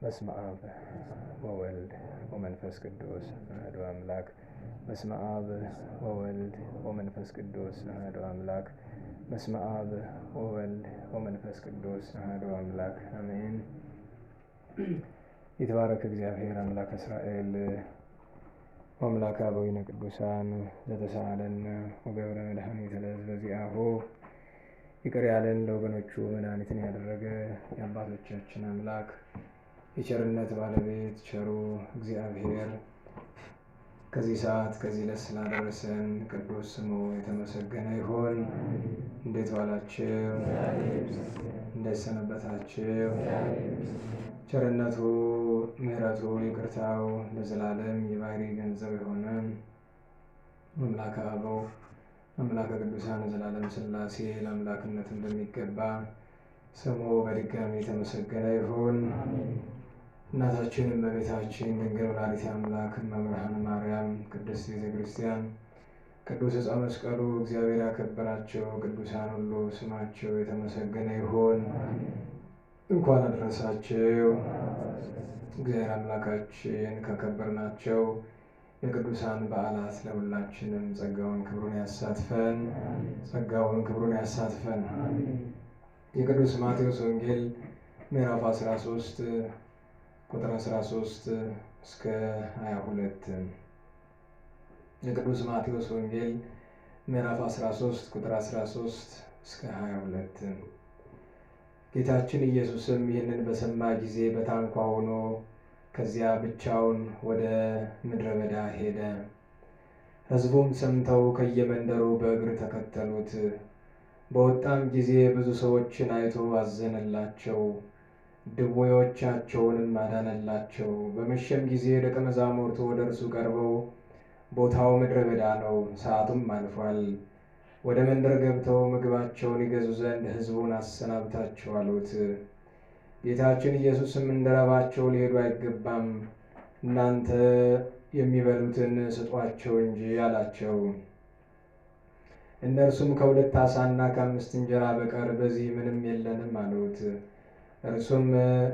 በስመ አብ ወወልድ ወመንፈስ ቅዱስ አሐዱ አምላክ። በስመ አብ ወወልድ ወመንፈስ ቅዱስ አሐዱ አምላክ። በስመ አብ ወወልድ ወመንፈስ ቅዱስ አሐዱ አምላክ አሜን። ይትባረክ እግዚአብሔር አምላክ እስራኤል ወአምላከ አበዊነ ቅዱሳን ዘተሳሃለነ ወገብረ መድኃኒተ ለሕዝበ ዚአሁ። ይቅር ያለን ለወገኖቹ መድኃኒትን ያደረገ የአባቶቻችን አምላክ የቸርነት ባለቤት ቸሩ እግዚአብሔር ከዚህ ሰዓት ከዚህ ዕለት ስላደረሰን ቅዱስ ስሙ የተመሰገነ ይሁን። እንዴት ዋላችሁ? እንዴት ሰነበታችሁ? ቸርነቱ ምሕረቱ ይቅርታው ለዘላለም የባሕርይ ገንዘብ የሆነ አምላከ አበው አምላከ ቅዱሳን ዘላለም ሥላሴ ለአምላክነትን በሚገባ ስሙ በድጋሚ የተመሰገነ ይሁን። እናታችን እመቤታችን ድንግል ወላዲተ አምላክ እመብርሃን ማርያም ቅድስት ቤተ ክርስቲያን ቅዱስ ዕፀ መስቀሉ እግዚአብሔር ያከበራቸው ቅዱሳን ሁሉ ስማቸው የተመሰገነ ይሁን። እንኳን አደረሳችሁ። እግዚአብሔር አምላካችን ካከበርናቸው የቅዱሳን በዓላት ለሁላችንም ጸጋውን ክብሩን ያሳትፈን፣ ጸጋውን ክብሩን ያሳትፈን። የቅዱስ ማቴዎስ ወንጌል ምዕራፍ 13 ቁጥር 13 እስከ 22። የቅዱስ ማቴዎስ ወንጌል ምዕራፍ 13 ቁጥር 13 እስከ 22። ጌታችን ኢየሱስም ይህንን በሰማ ጊዜ በታንኳ ሆኖ ከዚያ ብቻውን ወደ ምድረ በዳ ሄደ። ሕዝቡም ሰምተው ከየመንደሩ በእግር ተከተሉት። በወጣም ጊዜ ብዙ ሰዎችን አይቶ አዘነላቸው፣ ድውዮቻቸውንም አዳነላቸው። በመሸም ጊዜ ደቀ መዛሙርቱ ወደ እርሱ ቀርበው ቦታው ምድረ በዳ ነው፣ ሰዓቱም አልፏል፣ ወደ መንደር ገብተው ምግባቸውን ይገዙ ዘንድ ሕዝቡን አሰናብታቸው አሉት። ጌታችን ኢየሱስም እንደራባቸው ሊሄዱ አይገባም፣ እናንተ የሚበሉትን ስጧቸው እንጂ አላቸው። እነርሱም ከ2 ዓሣና ከ5 እንጀራ በቀር በዚህ ምንም የለንም አሉት። እርሱም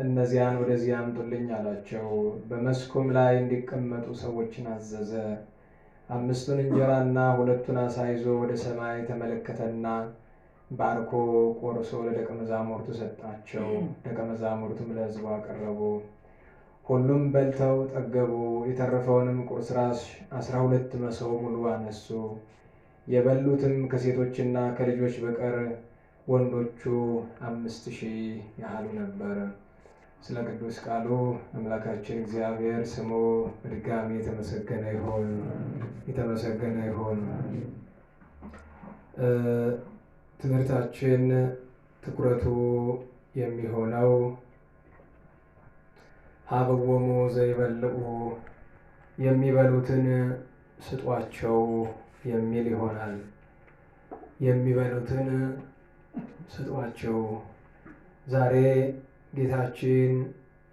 እነዚያን ወደዚህ አምጡልኝ አላቸው። በመስኩም ላይ እንዲቀመጡ ሰዎችን አዘዘ። 5ቱን እንጀራና 2ቱን ዓሣ ይዞ ወደ ሰማይ ተመለከተና ባርኮ ቆርሶ ለደቀ መዛሙርቱ ሰጣቸው። ደቀ መዛሙርቱም ለሕዝቡ አቀረቡ። ሁሉም በልተው ጠገቡ። የተረፈውንም ቁርስራሽ 12 መሶብ ሙሉ አነሱ። የበሉትም ከሴቶችና ከልጆች በቀር ወንዶቹ 5000 ያህሉ ነበር። ስለ ቅዱስ ቃሉ አምላካችን እግዚአብሔር ስሙ በድጋሚ የተመሰገነ ይሁን፣ የተመሰገነ ይሁን። ትምህርታችን ትኩረቱ የሚሆነው ሀበዎሙ ዘይበልዑ የሚበሉትን ስጧቸው የሚል ይሆናል። የሚበሉትን ስጧቸው። ዛሬ ጌታችን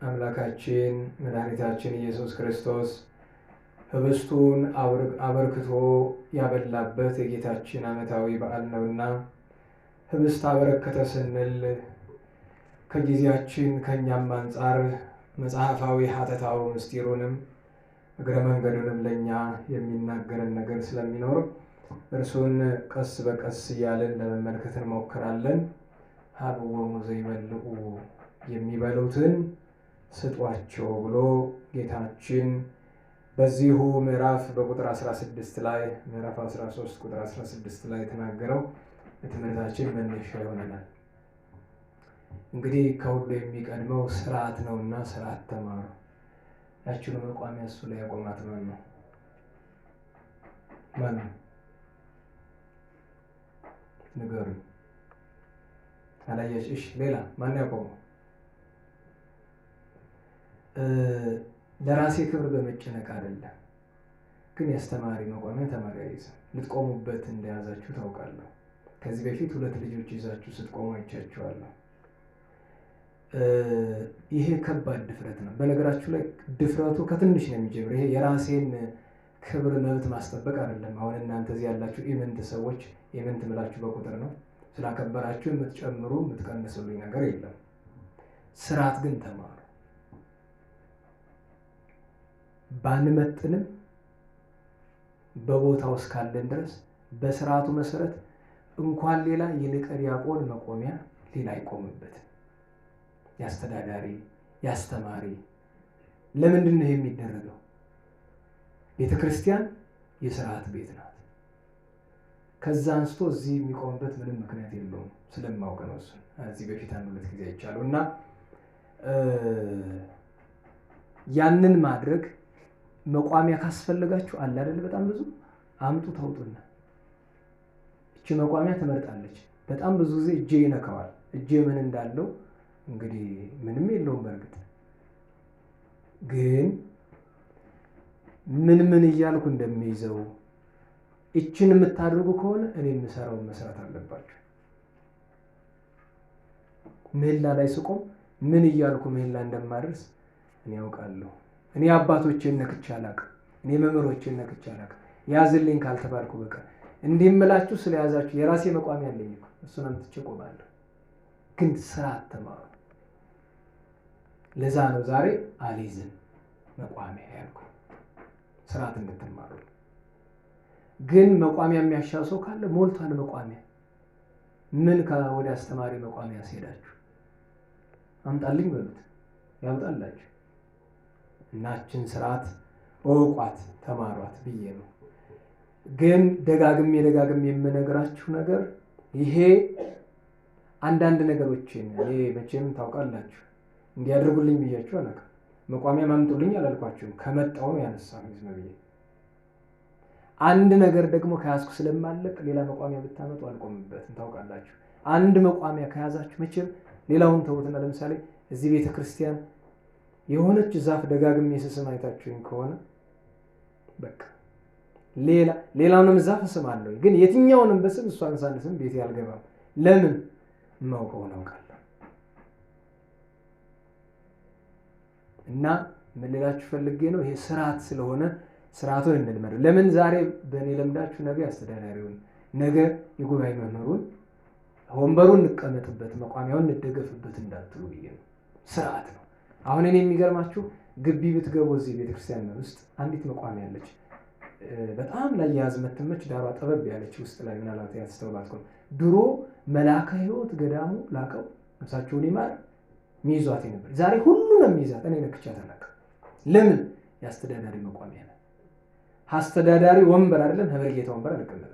አምላካችን መድኃኒታችን ኢየሱስ ክርስቶስ ኅብስቱን አበርክቶ ያበላበት የጌታችን ዓመታዊ በዓል ነውና ኅብስት አበረከተ ስንል ከጊዜያችን ከእኛም አንጻር መጽሐፋዊ ሀተታው ምስጢሩንም እግረ መንገዱንም ለእኛ የሚናገረን ነገር ስለሚኖር እርሱን ቀስ በቀስ እያልን ለመመልከት እንሞክራለን። ሀበዎሙ ዘይበልዑ የሚበሉትን ስጧቸው ብሎ ጌታችን በዚሁ ምዕራፍ በቁጥር 16 ላይ ምዕራፍ 13 ቁጥር 16 ላይ የተናገረው የትምህርታችን መነሻ ይሆነናል። እንግዲህ ከሁሉ የሚቀድመው ስርዓት ነውና ስርዓት ተማሩ። ያችኑ መቋሚያ እሱ ላይ ያቆማት ማን ነው? ማን ነው? ንገሩኝ። አላየሽ? እሺ፣ ሌላ ማን ያቆመው? ለራሴ ክብር በመጨነቅ አይደለም፣ ግን የአስተማሪ መቋሚያ ተማሪ አይይዝም። ልትቆሙበት እንደያዛችሁ ታውቃለሁ። ከዚህ በፊት 2 ልጆች ይዛችሁ ስትቆሙ አይቻችኋለሁ። ይሄ ከባድ ድፍረት ነው። በነገራችሁ ላይ ድፍረቱ ከትንሽ ነው የሚጀምር። ይሄ የራሴን ክብር መብት ማስጠበቅ አይደለም። አሁን እናንተ እዚህ ያላችሁ ኢምንት ሰዎች፣ ኢምንት ምላችሁ በቁጥር ነው። ስላከበራችሁ የምትጨምሩ የምትቀንስሉኝ ነገር የለም። ስርዓት ግን ተማሩ። ባንመጥንም በቦታው እስካለን ድረስ በስርዓቱ መሰረት እንኳን ሌላ የሊቀ ዲያቆን መቆሚያ ሌላ አይቆምበትም። ያስተዳዳሪ ያስተማሪ ለምንድን ነው የሚደረገው? ቤተክርስቲያን የስርዓት ቤት ናት። ከዛ አንስቶ እዚህ የሚቆምበት ምንም ምክንያት የለውም። ስለማውቅ ነው እሱ እዚህ በፊት አንድ ሁለት ጊዜ አይቻለሁ። እና ያንን ማድረግ መቋሚያ ካስፈልጋችሁ አለ አይደል? በጣም ብዙ አምጡ ተውጡና እቺ መቋሚያ ትመርጣለች። በጣም ብዙ ጊዜ እጄ ይነካዋል። እጄ ምን እንዳለው እንግዲህ ምንም የለውም። በእርግጥ ግን ምን እያልኩ እንደሚይዘው እቺን የምታደርጉ ከሆነ እኔ የምሰራውን መስራት አለባችሁ። ምህላ ላይ ስቆም ምን እያልኩ ምህላ እንደማደርስ እኔ ያውቃለሁ። እኔ አባቶቼን ነክቼ አላውቅም። እኔ መምህሮቼን ነክቼ አላውቅም። ያዝልኝ ካልተባልኩ በቃ እንዲምላችሁ ስለያዛችሁ የራሴ መቋሚያ አለኝ እኮ እሱን አምጥቼ ቆማለሁ። ግን ስርዓት ተማሩ። ለዛ ነው ዛሬ አልይዝም መቋሚያ ያልኩ፣ ስርዓት እንድትማሩ። ግን መቋሚያ የሚያሻው ሰው ካለ ሞልቷል መቋሚያ። ምን ወደ አስተማሪ መቋሚያ ሲሄዳችሁ አምጣልኝ በሉት ያምጣላችሁ። እናችን ስርዓት እውቋት ተማሯት ብዬ ነው። ግን ደጋግሜ የምነግራችሁ ነገር ይሄ አንዳንድ ነገሮችን እኔ መቼም ታውቃላችሁ እንዲያደርጉልኝ ብያችሁ አላውቅም። መቋሚያ ማምጡልኝ አላልኳችሁም። ከመጣው ነው ያነሳው ዝም ብዬ። አንድ ነገር ደግሞ ከያዝኩ ስለማለቅ ሌላ መቋሚያ ብታመጡ አልቆምበትም። ታውቃላችሁ አንድ መቋሚያ ከያዛችሁ መቼም ሌላውን ተውትና፣ ለምሳሌ እዚህ ቤተክርስቲያን የሆነች ዛፍ ደጋግሜ ስስም አይታችሁኝ ከሆነ በቃ ሌላውንም ዛፍ እስማለሁ፣ ግን የትኛውንም በስም እሷን ሳንስም ቤቴ አልገባም። ለምን? ማውቀውን አውቃለሁ። እና ምን ልላችሁ ፈልጌ ነው፣ ይሄ ስርዓት ስለሆነ ስርዓቱን እንልመደው። ለምን ዛሬ በእኔ ለምዳችሁ ነገ አስተዳዳሪውን ነገ የጉባኤ መምህሩን ወንበሩን እንቀመጥበት መቋሚያውን እንደገፍበት እንዳትሉ ብዬ ነው። ስርዓት ነው። አሁን እኔ የሚገርማችሁ ግቢ ብትገቡ እዚህ ቤተክርስቲያን ውስጥ አንዲት መቋሚያ አለች። በጣም ላይ ያዝ መተመች ዳሯ ጠበብ ያለች ውስጥ ላይ ምናልባት ያስተውላት ነው። ድሮ መልአከ ሕይወት ገዳሙ ላቀው ነፍሳቸውን ይማር ሚይዟት ነበር። ዛሬ ሁሉንም የሚይዛት እኔ ነክቻት አላውቅም። ለምን? ያስተዳዳሪ መቋሚያ ነው። አስተዳዳሪ ወንበር አይደለም፣ ህበርጌታ ወንበር አልቀመጠም።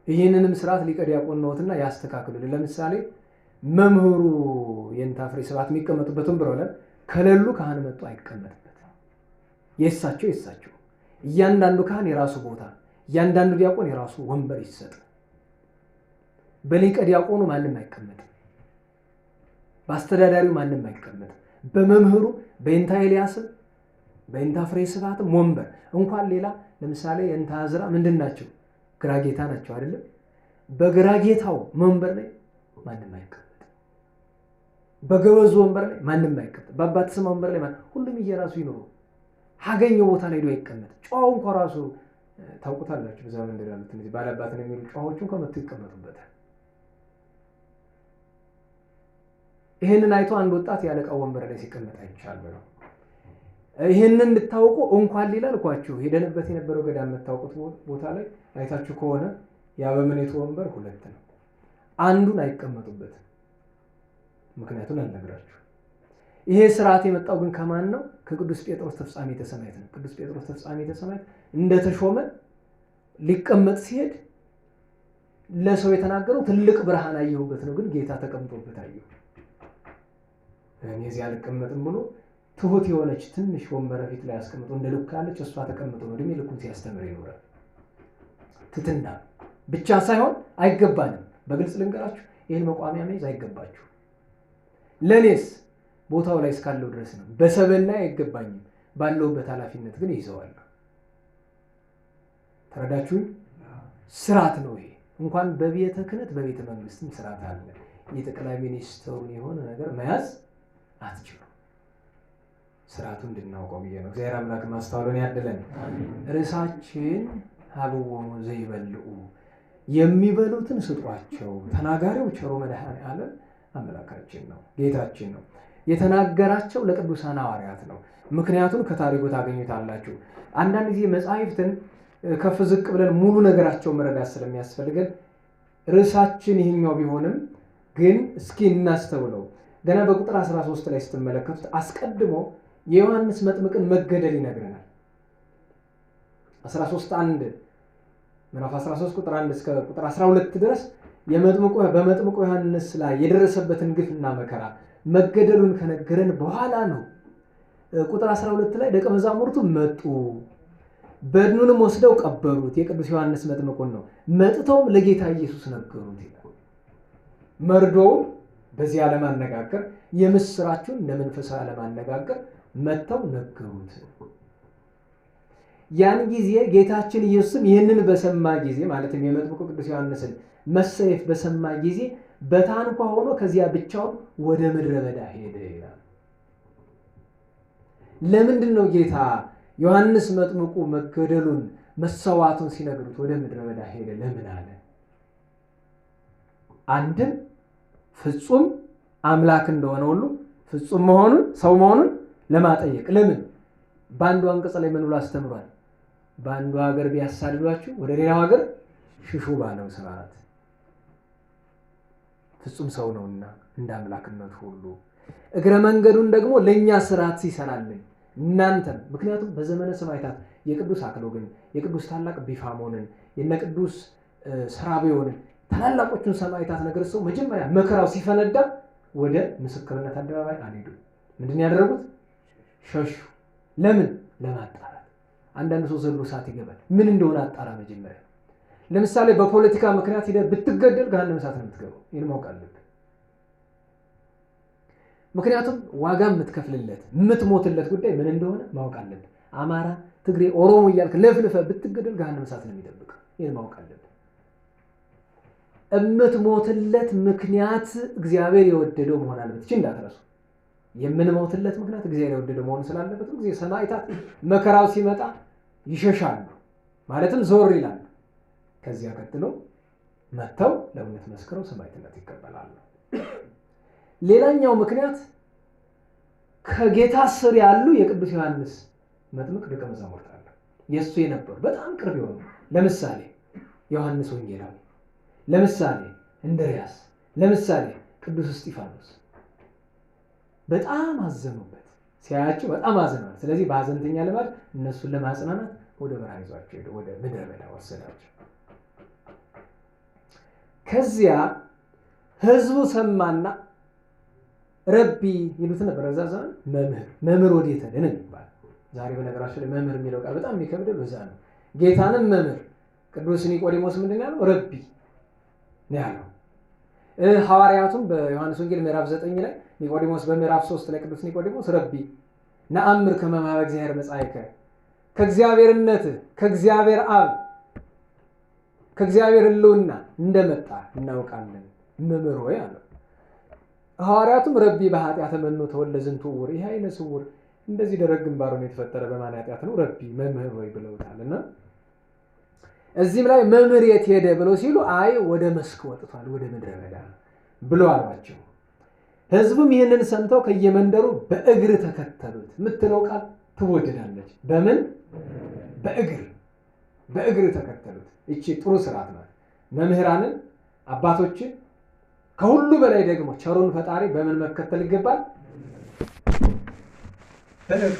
ይህንንም ስርዓት ሊቀ ዲያቆን ነውትና ያስተካክሉልን። ለምሳሌ መምህሩ የእንታ ፍሬ ስብሐት የሚቀመጡበት ወንበር አለ። ከሌሉ ካህን መጥቶ አይቀመጥበትም። የሳቸው እያንዳንዱ ካህን የራሱ ቦታ፣ እያንዳንዱ ዲያቆን የራሱ ወንበር ይሰጥ። በሊቀ ዲያቆኑ ማንም አይቀመጥም። በአስተዳዳሪው ማንም አይቀመጥም። በመምህሩ በእንታ ኤልያስም በእንታ ፍሬ ስብሐትም ወንበር እንኳን ሌላ ለምሳሌ የእንታ ዕዝራ ምንድናቸው? ግራጌታ ናቸው አይደለም? በግራጌታው መንበር ላይ ማንም አይቀመጥ። በገበዙ ወንበር ላይ ማንም አይቀመጥ። በአባት ስም ወንበር ላይ ሁሉም እየራሱ ይኖሩ። አገኘው ቦታ ላይ ሄዶ አይቀመጥ። ጨዋው እንኳን ራሱ ታውቁታላችሁ። በዛ መንደር ያሉት እነዚህ ባላባት ነው የሚሉ ጨዋዎቹን ከመጡ ይቀመጡበታል። ይሄንን አይቶ አንድ ወጣት ያለቃው ወንበር ላይ ሲቀመጥ አይቻል ብለው ይሄንን እንድታውቁ እንኳን ሌላ አልኳችሁ ሄደንበት የነበረው ገዳም የምታውቁት ቦታ ላይ አይታችሁ ከሆነ ያበምኔቱ ወንበር 2 ነው። አንዱን አይቀመጡበትም። ምክንያቱን አልነግራችሁ። ይሄ ስርዓት የመጣው ግን ከማን ነው? ከቅዱስ ጴጥሮስ ተፍጻሜተ ሰማዕት ነው። ቅዱስ ጴጥሮስ ተፍጻሜተ ሰማዕት እንደተሾመ ሊቀመጥ ሲሄድ ለሰው የተናገረው ትልቅ ብርሃን አየሁበት ነው። ግን ጌታ ተቀምጦበት አየሁ። እኔ እዚህ አልቀመጥም ብሎ ትሁት የሆነች ትንሽ ወንበር ፊት ላይ አስቀምጦ እንደ ልክ ያለች እሷ ተቀምጦ ነው እድሜ ልኩን ሲያስተምር ይኖራል። ትትና ብቻ ሳይሆን አይገባንም። በግልጽ ልንገራችሁ፣ ይህን መቋሚያ መያዝ አይገባችሁ። ለኔስ ቦታው ላይ እስካለው ድረስ ነው። በሰበል ላይ አይገባኝም። ባለውበት ኃላፊነት ግን ይዘዋለሁ። ተረዳችሁኝ? ስርዓት ነው ይሄ። እንኳን በቤተ ክህነት በቤተ መንግስትም ስርዓት አለ። የጠቅላይ ሚኒስትሩን የሆነ ነገር መያዝ አትችሉ። ስርዓቱ እንድናውቀው ብዬ ነው። እግዚአብሔር አምላክ ማስተዋሉን ያድለን። ርዕሳችን ሀብዎሙ ዘይበልዑ፣ የሚበሉትን ስጧቸው። ተናጋሪው ቸሩ መድኃኔዓለም አምላካችን ነው፣ ጌታችን ነው። የተናገራቸው ለቅዱሳን ሐዋርያት ነው። ምክንያቱም ከታሪኩ ታገኙታላችሁ። አንዳንድ ጊዜ መጻሕፍትን ከፍ ዝቅ ብለን ሙሉ ነገራቸው መረዳት ስለሚያስፈልገን ርዕሳችን ይሄኛው ቢሆንም ግን እስኪ እናስተውለው። ገና በቁጥር 13 ላይ ስትመለከቱት አስቀድሞ የዮሐንስ መጥምቅን መገደል ይነግረናል። 13:1 ምዕራፍ 13 ቁጥር 1 እስከ ቁጥር 12 ድረስ በመጥምቁ ዮሐንስ ላይ የደረሰበትን ግፍና መከራ መገደሉን ከነገረን በኋላ ነው ቁጥር 12 ላይ ደቀ መዛሙርቱ መጡ፣ በድኑንም ወስደው ቀበሩት። የቅዱስ ዮሐንስ መጥምቁን ነው። መጥተውም ለጌታ ኢየሱስ ነገሩት ይላል። መርዶውን በዚህ ዓለም አነጋገር፣ የምስራቹን ለመንፈሳዊ ዓለም አነጋገር መጥተው ነገሩት። ያን ጊዜ ጌታችን ኢየሱስም ይህንን በሰማ ጊዜ ማለትም የመጥምቁ ቅዱስ ዮሐንስን መሰየፍ በሰማ ጊዜ በታንኳ ሆኖ ከዚያ ብቻውን ወደ ምድረ በዳ ሄደ ይላል። ለምንድን ነው ጌታ ዮሐንስ መጥምቁ መገደሉን መሰዋቱን ሲነግሩት ወደ ምድረ በዳ ሄደ ለምን አለ? አንድም ፍጹም አምላክ እንደሆነ ሁሉ ፍጹም መሆኑን ሰው መሆኑን ለማጠየቅ። ለምን? በአንዱ አንቀጽ ላይ ምን ብሎ አስተምሯል? በአንዱ ሀገር ቢያሳድዷችሁ ወደ ሌላው ሀገር ሽሹ ባለው ስርዓት ፍጹም ሰው ነውና እንደ አምላክነቱ ሁሉ እግረ መንገዱን ደግሞ ለኛ ስርዓት ሲሰራልን እናንተም ምክንያቱም በዘመነ ሰማዕታት የቅዱስ አክሎግን የቅዱስ ታላቅ ቢፋሞንን የነ ቅዱስ ሰራብዮንን ታላላቆቹን ሰማዕታት ነገር ሰው መጀመሪያ መከራው ሲፈነዳ ወደ ምስክርነት አደባባይ አልሄዱ። ምንድን ያደረጉት? ሸሹ። ለምን? ለማጣራት። አንዳንድ ሰው ዘሎ ሰዓት ይገባል። ምን እንደሆነ አጣራ መጀመሪያ። ለምሳሌ በፖለቲካ ምክንያት ሄደ ብትገደል ገሃነመ እሳት ነው የምትገባው። ይሄን ማወቅ አለብህ። ምክንያቱም ዋጋ የምትከፍልለት የምትሞትለት ጉዳይ ምን እንደሆነ ማወቅ አለብህ። አማራ፣ ትግሬ፣ ኦሮሞ እያልክ ለፍልፈ ብትገደል ገሃነመ እሳት ነው የሚጠብቀው። ይሄን ማወቅ አለብህ። እምትሞትለት ምክንያት እግዚአብሔር የወደደው መሆን አለበት። እቺ እንዳትረሱ። የምንሞትለት ምክንያት እግዚአብሔር የወደደው መሆን ስላለበት ጊዜ ሰማዕታት መከራው ሲመጣ ይሸሻሉ፣ ማለትም ዞር ይላሉ። ከዚያ ቀጥሎ መተው ለእውነት መስክረው ሰማዕትነት ይቀበላሉ። ሌላኛው ምክንያት ከጌታ ስር ያሉ የቅዱስ ዮሐንስ መጥምቅ ደቀ መዛሙርት አሉ። የሱ የነበሩ በጣም ቅርብ የሆኑ ለምሳሌ ዮሐንስ ወንጌላዊ፣ ለምሳሌ እንድርያስ፣ ለምሳሌ ቅዱስ እስጢፋኖስ በጣም አዘኑበት። ሲያያቸው በጣም አዘነዋል። ስለዚህ በሐዘንተኛ ልማድ እነሱን ለማጽናናት ወደ በረሃ ይዟቸው ሄደ፣ ወደ ምድረ በዳ ወሰዳቸው። ከዚያ ህዝቡ ሰማና ረቢ ይሉት ነበር። እዛ ዘመን መምህር ወዴት ሄደ ነው የሚባለው። ዛሬ በነገራችን ላይ መምህር የሚለው ቃል በጣም የሚከብደው በዛ ነው። ጌታንም መምህር ቅዱስ ኒቆዲሞስ ምንድን ያለው? ረቢ ነው ያለው። ሐዋርያቱም በዮሐንስ ወንጌል ምዕራፍ 9 ላይ ኒቆዲሞስ በምዕራፍ 3 ላይ ቅዱስ ኒቆዲሞስ ረቢ ነአምር ከመ እምኀበ እግዚአብሔር መጻእከ ከእግዚአብሔርነት ከእግዚአብሔር አብ ከእግዚአብሔር ሕልውና እንደመጣ እናውቃለን መምህር ሆይ አለው። ሐዋርያቱም ረቢ በኃጢአተ መኑ ተወልደ ዝንቱ ዕውር፣ ይህ አይነ ስውር እንደዚህ ደረቅ ግንባሩን የተፈጠረ በማን ኃጢአት ነው? ረቢ መምህር ሆይ ብለውታልና እዚህም ላይ መምህር የት ሄደ ብለው ሲሉ አይ ወደ መስክ ወጥቷል ወደ ምድረ በዳ ብሎ አሏቸው። ህዝቡም ይህንን ሰምተው ከየመንደሩ በእግር ተከተሉት። የምትለው ቃል ትወደዳለች። በምን? በእግር ተከተሉት። እቺ ጥሩ ስርዓት ናት። መምህራንን አባቶችን ከሁሉ በላይ ደግሞ ቸሩን ፈጣሪ በምን መከተል ይገባል? በእግር።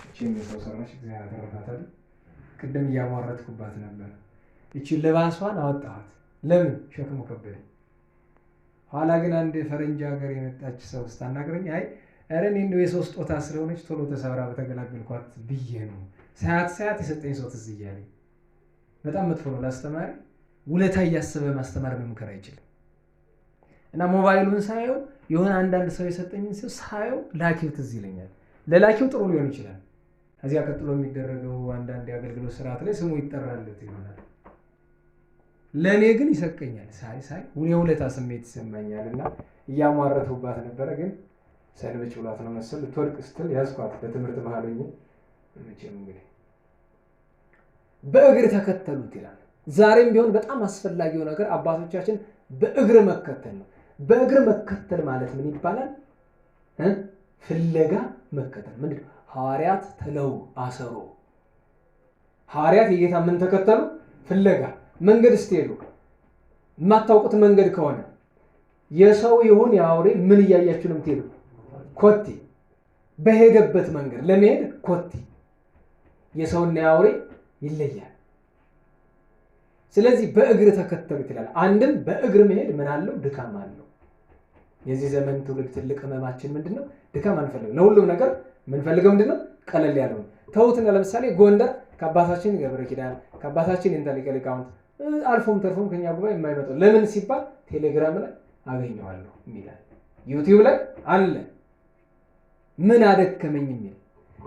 እቺ ሰው ሰራሽ እግዚአብሔር ተረፋታል። ቅድም እያሟረትኩባት ነበር። እቺ ልባሷን አወጣኋት። ለምን? ሸክሙ ከበደኝ። ኋላ ግን አንድ ፈረንጅ ሀገር የመጣች ሰው ስታናግረኝ አይ ኧረ እኔ እንደው የሰው ስጦታ ስለሆነች ቶሎ ተሰብራ በተገላገልኳት ብዬ ነው። ሳያት የሰጠኝ ሰው ትዝ እያለኝ። በጣም መጥፎ ነው ለአስተማሪ። ውለታ እያሰበ ማስተማር መምከር አይችልም። እና ሞባይሉን ሳየው የሆነ አንዳንድ ሰው የሰጠኝን ሰው ሳየው ላኪው ትዝ ይለኛል። ለላኪው ጥሩ ሊሆን ይችላል። ከዚያ ቀጥሎ የሚደረገው አንዳንድ የአገልግሎት ስርዓት ላይ ስሙ ይጠራለት ይሆናል። ለእኔ ግን ይሰቀኛል። ሳይ የውለታ ስሜት ይሰማኛል። እና እያሟረቱባት ነበረ። ግን ሰልበች ብሏት ነው መሰል ልትወድቅ ስትል ያዝኳት በትምህርት መሀሉኝ። መቼም እንግዲህ በእግር ተከተሉት ይላል። ዛሬም ቢሆን በጣም አስፈላጊው ነገር አባቶቻችን በእግር መከተል ነው። በእግር መከተል ማለት ምን ይባላል? ፍለጋ መከተል ምንድነው? ሐዋርያት ተለው አሰሮ ሐዋርያት የጌታ ምን ተከተሉ? ፍለጋ። መንገድ ስትሄዱ የማታውቁት መንገድ ከሆነ የሰው ይሁን የአውሬ ምን እያያችሁ ነው የምትሄዱ? ኮቴ። በሄደበት መንገድ ለመሄድ ኮቴ። የሰውና የአውሬ ይለያል። ስለዚህ በእግር ተከተሉት ይላል። አንድም በእግር መሄድ ምን አለው? ድካም አለው። የዚህ ዘመን ትውልድ ትልቅ ህመማችን ምንድነው? ድካም አንፈልግም። ለሁሉም ነገር ምንፈልገው ምንድነው? ቀለል ያለው። ተውትና ለምሳሌ ጎንደር ከአባታችን ገብረ ኪዳን ከአባታችን የእንተ ሊቀ ሊቃውንት አልፎም ተርፎም ከኛ ጉባኤ የማይመጣው ለምን ሲባል ቴሌግራም ላይ አገኘዋለሁ የሚላል፣ ዩቲዩብ ላይ አለ። ምን አደከመኝ የሚል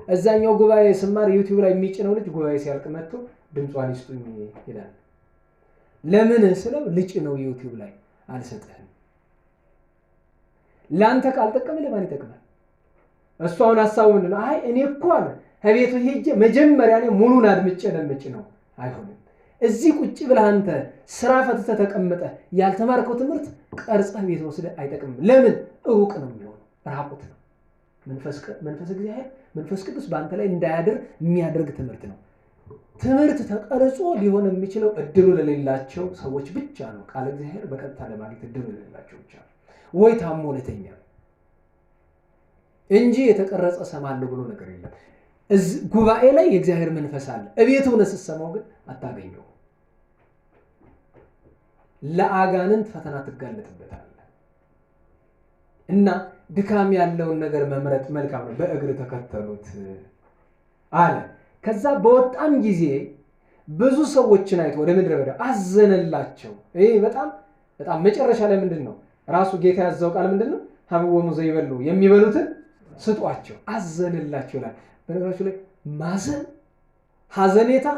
እዛኛው ጉባኤ ስማር ዩቲዩብ ላይ የሚጭነው ልጅ ጉባኤ ሲያልቅ መጥቶ ድምጿን ይስጡኝ ይላል። ለምን ስለው ልጭ ነው ዩቲዩብ ላይ አልሰጠህም። ላንተ ካልጠቀመ ለማን ይጠቅማል? እሱ አሁን ሐሳቡ ምንድነው? አይ እኔ እኮ አለ ከቤቱ ሄጄ መጀመሪያ ላይ ሙሉን አድምጬ ነው። አይሆንም። እዚህ ቁጭ ብለህ አንተ ስራ ፈትተህ ተቀምጠህ ያልተማርከው ትምህርት ቀርጸህ ቤት ወስደህ አይጠቅምም። ለምን? ሩቅ ነው የሚሆነው፣ ራቁት ነው። መንፈስ እግዚአብሔር መንፈስ ቅዱስ በአንተ ላይ እንዳያድር የሚያደርግ ትምህርት ነው። ትምህርት ተቀርጾ ሊሆን የሚችለው እድሉ ለሌላቸው ሰዎች ብቻ ነው። ቃል እግዚአብሔር በቀጥታ ለማግኘት እድሉ ለሌላቸው ብቻ ነው። ወይ ታሞ ለተኛ እንጂ የተቀረጸ ሰማለሁ ብሎ ነገር የለም። ጉባኤ ላይ የእግዚአብሔር መንፈስ አለ። እቤት ሆነህ ስትሰማው ግን አታገኘው። ለአጋንንት ፈተና ትጋለጥበታለህ። እና ድካም ያለውን ነገር መምረጥ መልካም ነው። በእግር ተከተሉት አለ። ከዛ በወጣም ጊዜ ብዙ ሰዎችን አይቶ ወደ ምድረ በዳ አዘነላቸው። ይሄ በጣም መጨረሻ ላይ ምንድነው ራሱ ጌታ ያዘው ቃል ምንድነው? ሀብወሙ ዘይበሉ የሚበሉትን ስጧቸው፣ አዘነላቸው ይላል። በነገራችሁ ላይ ማዘን ሐዘኔታ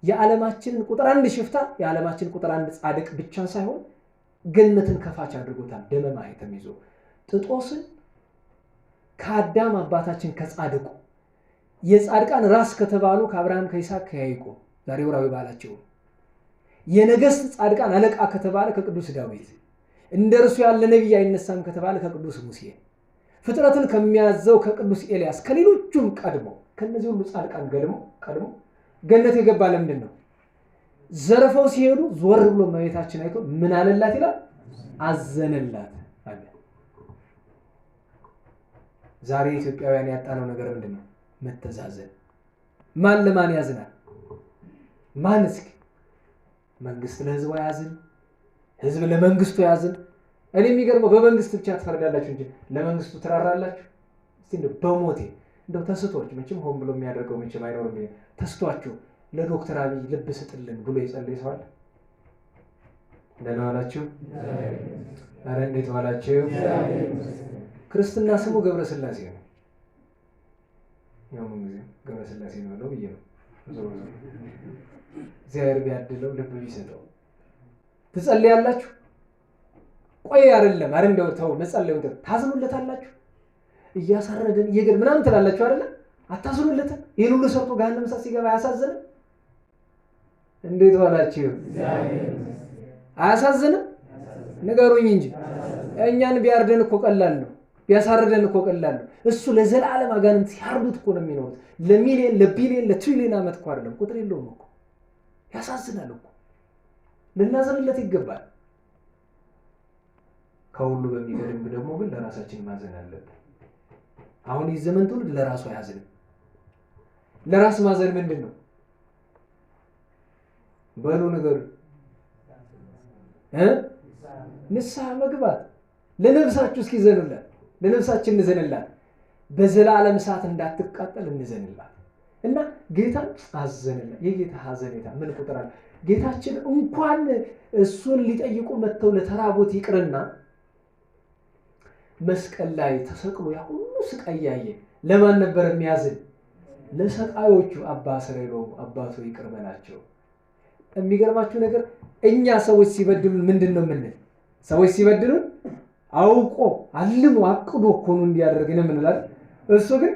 የዓለማችንን ቁጥር አንድ ሽፍታ የዓለማችን ቁጥር አንድ ጻድቅ ብቻ ሳይሆን ገነትን ከፋች አድርጎታል። ደመ ማኅተም ይዞ ጥጦስን ከአዳም አባታችን ከጻድቁ የጻድቃን ራስ ከተባሉ ከአብርሃም ከይስሐቅ ከያዕቆብ ዛሬ ወራዊ ባላቸው የነገስት ጻድቃን አለቃ ከተባለ ከቅዱስ ዳዊት እንደርሱ ያለ ነብይ አይነሳም ከተባለ ከቅዱስ ሙሴ ፍጥረትን ከሚያዘው ከቅዱስ ኤልያስ ከሌሎቹም ቀድሞ ከነዚህ ሁሉ ጻድቃን ቀድሞ ገነት የገባ ለምንድን ነው? ዘርፈው ሲሄዱ ዞር ብሎ እመቤታችን አይቶ ምን አለላት ይላል? አዘነላት አለ። ዛሬ ኢትዮጵያውያን ያጣነው ነገር ምንድን ነው? መተዛዘን። ማን ለማን ያዝናል? ማን እስኪ መንግስት ለህዝቡ ያዝን፣ ህዝብ ለመንግስቱ ያዝን። እኔ የሚገርመው በመንግስት ብቻ ትፈርዳላችሁ እንጂ ለመንግስቱ ትራራላችሁ? እስቲ እንደው በሞቴ እንደው ተስቶች መቼም ሆን ብሎ የሚያደርገው መቼም አይኖርም። ተስቷችሁ ለዶክተር አብይ ልብ ስጥልን ብሎ የጸለየ ሰው አለ? ደህና ዋላችሁ? ኧረ እንዴት ዋላችሁ? ክርስትና ስሙ ገብረ ስላሴ ነው። ያው ምን ጊዜ ገብረ ስላሴ ነው ብለው ብዬ ነው። እግዚአብሔር ቢያድለው ልብ ቢሰጠው ትጸልያላችሁ? ቆይ አይደለም አረ እንደው ተው መጸለዩ ታዝኑለታላችሁ? እያሳረደን እየገድ ምናምን ትላላችሁ አይደለ? አታዝኑለትም? ይሄን ሁሉ ሰርቶ ገሃነመ እሳት ሲገባ አያሳዝንም? እንዴት ዋላችሁ? አያሳዝንም? ንገሩኝ እንጂ እኛን ቢያርደን እኮ ቀላል ነው፣ ቢያሳርደን እኮ ቀላል ነው። እሱ ለዘላለም አጋንንት ሲያርዱት እኮ ነው የሚኖሩት። ለሚሊየን ለቢሊየን ለትሪሊየን ዓመት እኮ አይደለም፣ ቁጥር የለውም እኮ። ያሳዝናል እኮ፣ ልናዝንለት ይገባል። ከሁሉ በሚገርም ደግሞ ግን ለራሳችን ማዘን አለብን። አሁን ይህ ዘመን ትውልድ ለራሱ አያዝንም። ለራስ ማዘን ምንድን ነው? በሉ ነገሩ ንስሐ መግባት። ለነፍሳችሁ እስኪ ዘኑላት፣ ለነፍሳችን እንዘንላት። በዘላለም እሳት እንዳትቃጠል እንዘንላት። እና ጌታን አዘንላት። የጌታ ሐዘኔታ ምን ቁጥር አለ? ጌታችን እንኳን እሱን ሊጠይቁ መጥተው ለተራቦት ይቅርና መስቀል ላይ ተሰቅሎ ያ ሁሉ ስቃይ ያየ ለማን ነበር የሚያዝን? ለሰቃዮቹ። አባ ሰረይሎ አባቶ ይቅር በላቸው። የሚገርማችሁ ነገር እኛ ሰዎች ሲበድሉን ምንድን ነው የምንል? ሰዎች ሲበድሉን አውቆ አልሞ አቅዶ እኮ ነው እንዲያደርግ ነው የምንላል። እሱ ግን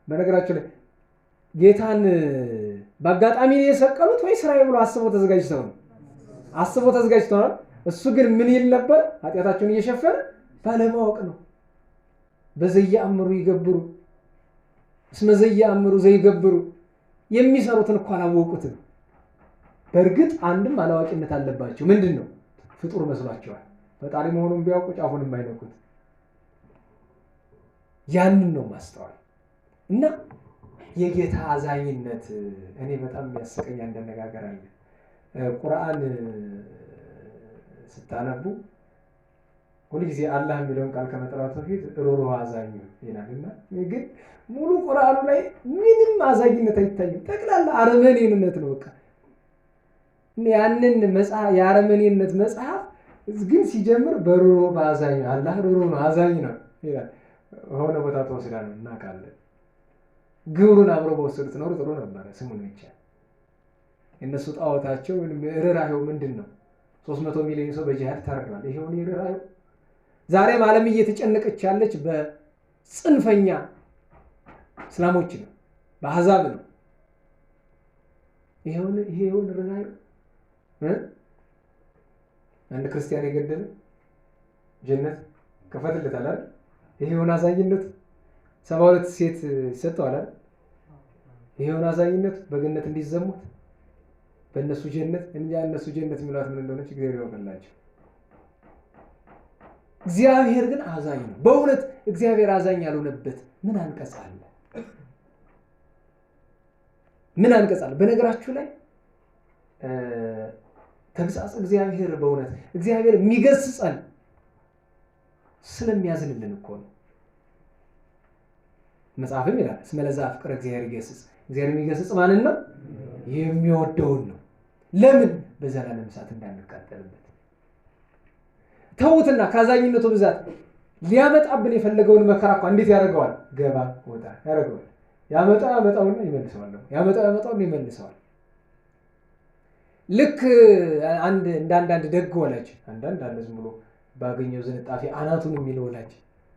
በነገራችሁ ላይ ጌታን በአጋጣሚ የሰቀሉት ወይ ስራዬ ብሎ አስበው ተዘጋጅተው ነው? አስበው ተዘጋጅተው ነው። እሱ ግን ምን ይል ነበር? ኃጢአታቸውን እየሸፈነ ባለማወቅ ነው። በዘያእምሩ ይገብሩ እስመ ዘያእምሩ ዘይገብሩ የሚሰሩትን እኮ አላወቁትም። በእርግጥ አንድም አላዋቂነት አለባቸው። ምንድነው? ፍጡር መስሏቸዋል። ፈጣሪ መሆኑን ቢያውቁ ጫፉንም አይነኩት። ያንን ነው ማስተዋል። እና የጌታ አዛኝነት እኔ በጣም የሚያስቀኝ እንደነጋገር አለ። ቁርአን ስታነቡ ሁልጊዜ አላህ የሚለውን ቃል ከመጥራቱ በፊት ሩህሩህ አዛኝ ይላልና ግን ሙሉ ቁርአኑ ላይ ምንም አዛኝነት አይታይም። ጠቅላላ አረመኔነት ነው። በቃ ያንን መጽሐፍ የአረመኔነት መጽሐፍ ግን ሲጀምር በሩህሩህ በአዛኝ አላህ ሩህሩህ ነው አዛኝ ነው ይላል። ሆነ ቦታ ተወስዳ ነው እናውቃለን። ግብሩን አብረው በወሰዱት ነው ጥሩ ነበር። ስሙን ብቻ እነሱ ጣዖታቸው ርህራሄው ምንድነው? 300 ሚሊዮን ሰው በጂሃድ ታርዷል። ይሄው ነው ርህራሄው። ዛሬም ዓለም እየተጨነቀች ያለች በጽንፈኛ እስላሞች ነው፣ በአሕዛብ ነው። ይሄው ርህራሄው አንድ ክርስቲያን የገደለ ጀነት ከፈትለታል አይደል? ይሄውን አዛኝነት 72 ሴት ይሰጠዋል አይደል? ይሄውን አዛኝነት በገነት እንዲዘሙት በእነሱ ጀነት እንጃ እነሱ ጀነት የሚሏት ምን እንደሆነች እግዚአብሔር ያውቅላቸው። እግዚአብሔር ግን አዛኝ ነው። በእውነት እግዚአብሔር አዛኝ ያልሆነበት ምን አንቀጽ አለ? ምን አንቀጽ አለ? በነገራችሁ ላይ ተግሳጽ እግዚአብሔር በእውነት እግዚአብሔር የሚገስጸን ስለሚያዝንልን እኮ ነው። መጽሐፍም ይላል እስመ ለዘአፍቅረ እግዚአብሔር ይገስጽ። እግዚአብሔር የሚገስጽ ማንን ነው? የሚወደውን ነው። ለምን? በዘላለም እሳት እንዳንቃጠልበት። ተውትና ከአዛኝነቱ ብዛት ሊያመጣብን የፈለገውን መከራ እኮ እንዴት ያደርገዋል? ገባ ወጣ ያደርገዋል። ያመጣውና ይመልሰዋል። ያመጣውና ይመልሰዋል። ልክ አንዳንድ ደግ ወላጅ አንዳንድ አለ ዝም ብሎ ባገኘው ዝንጣፊ አናቱን የሚል ወላጅ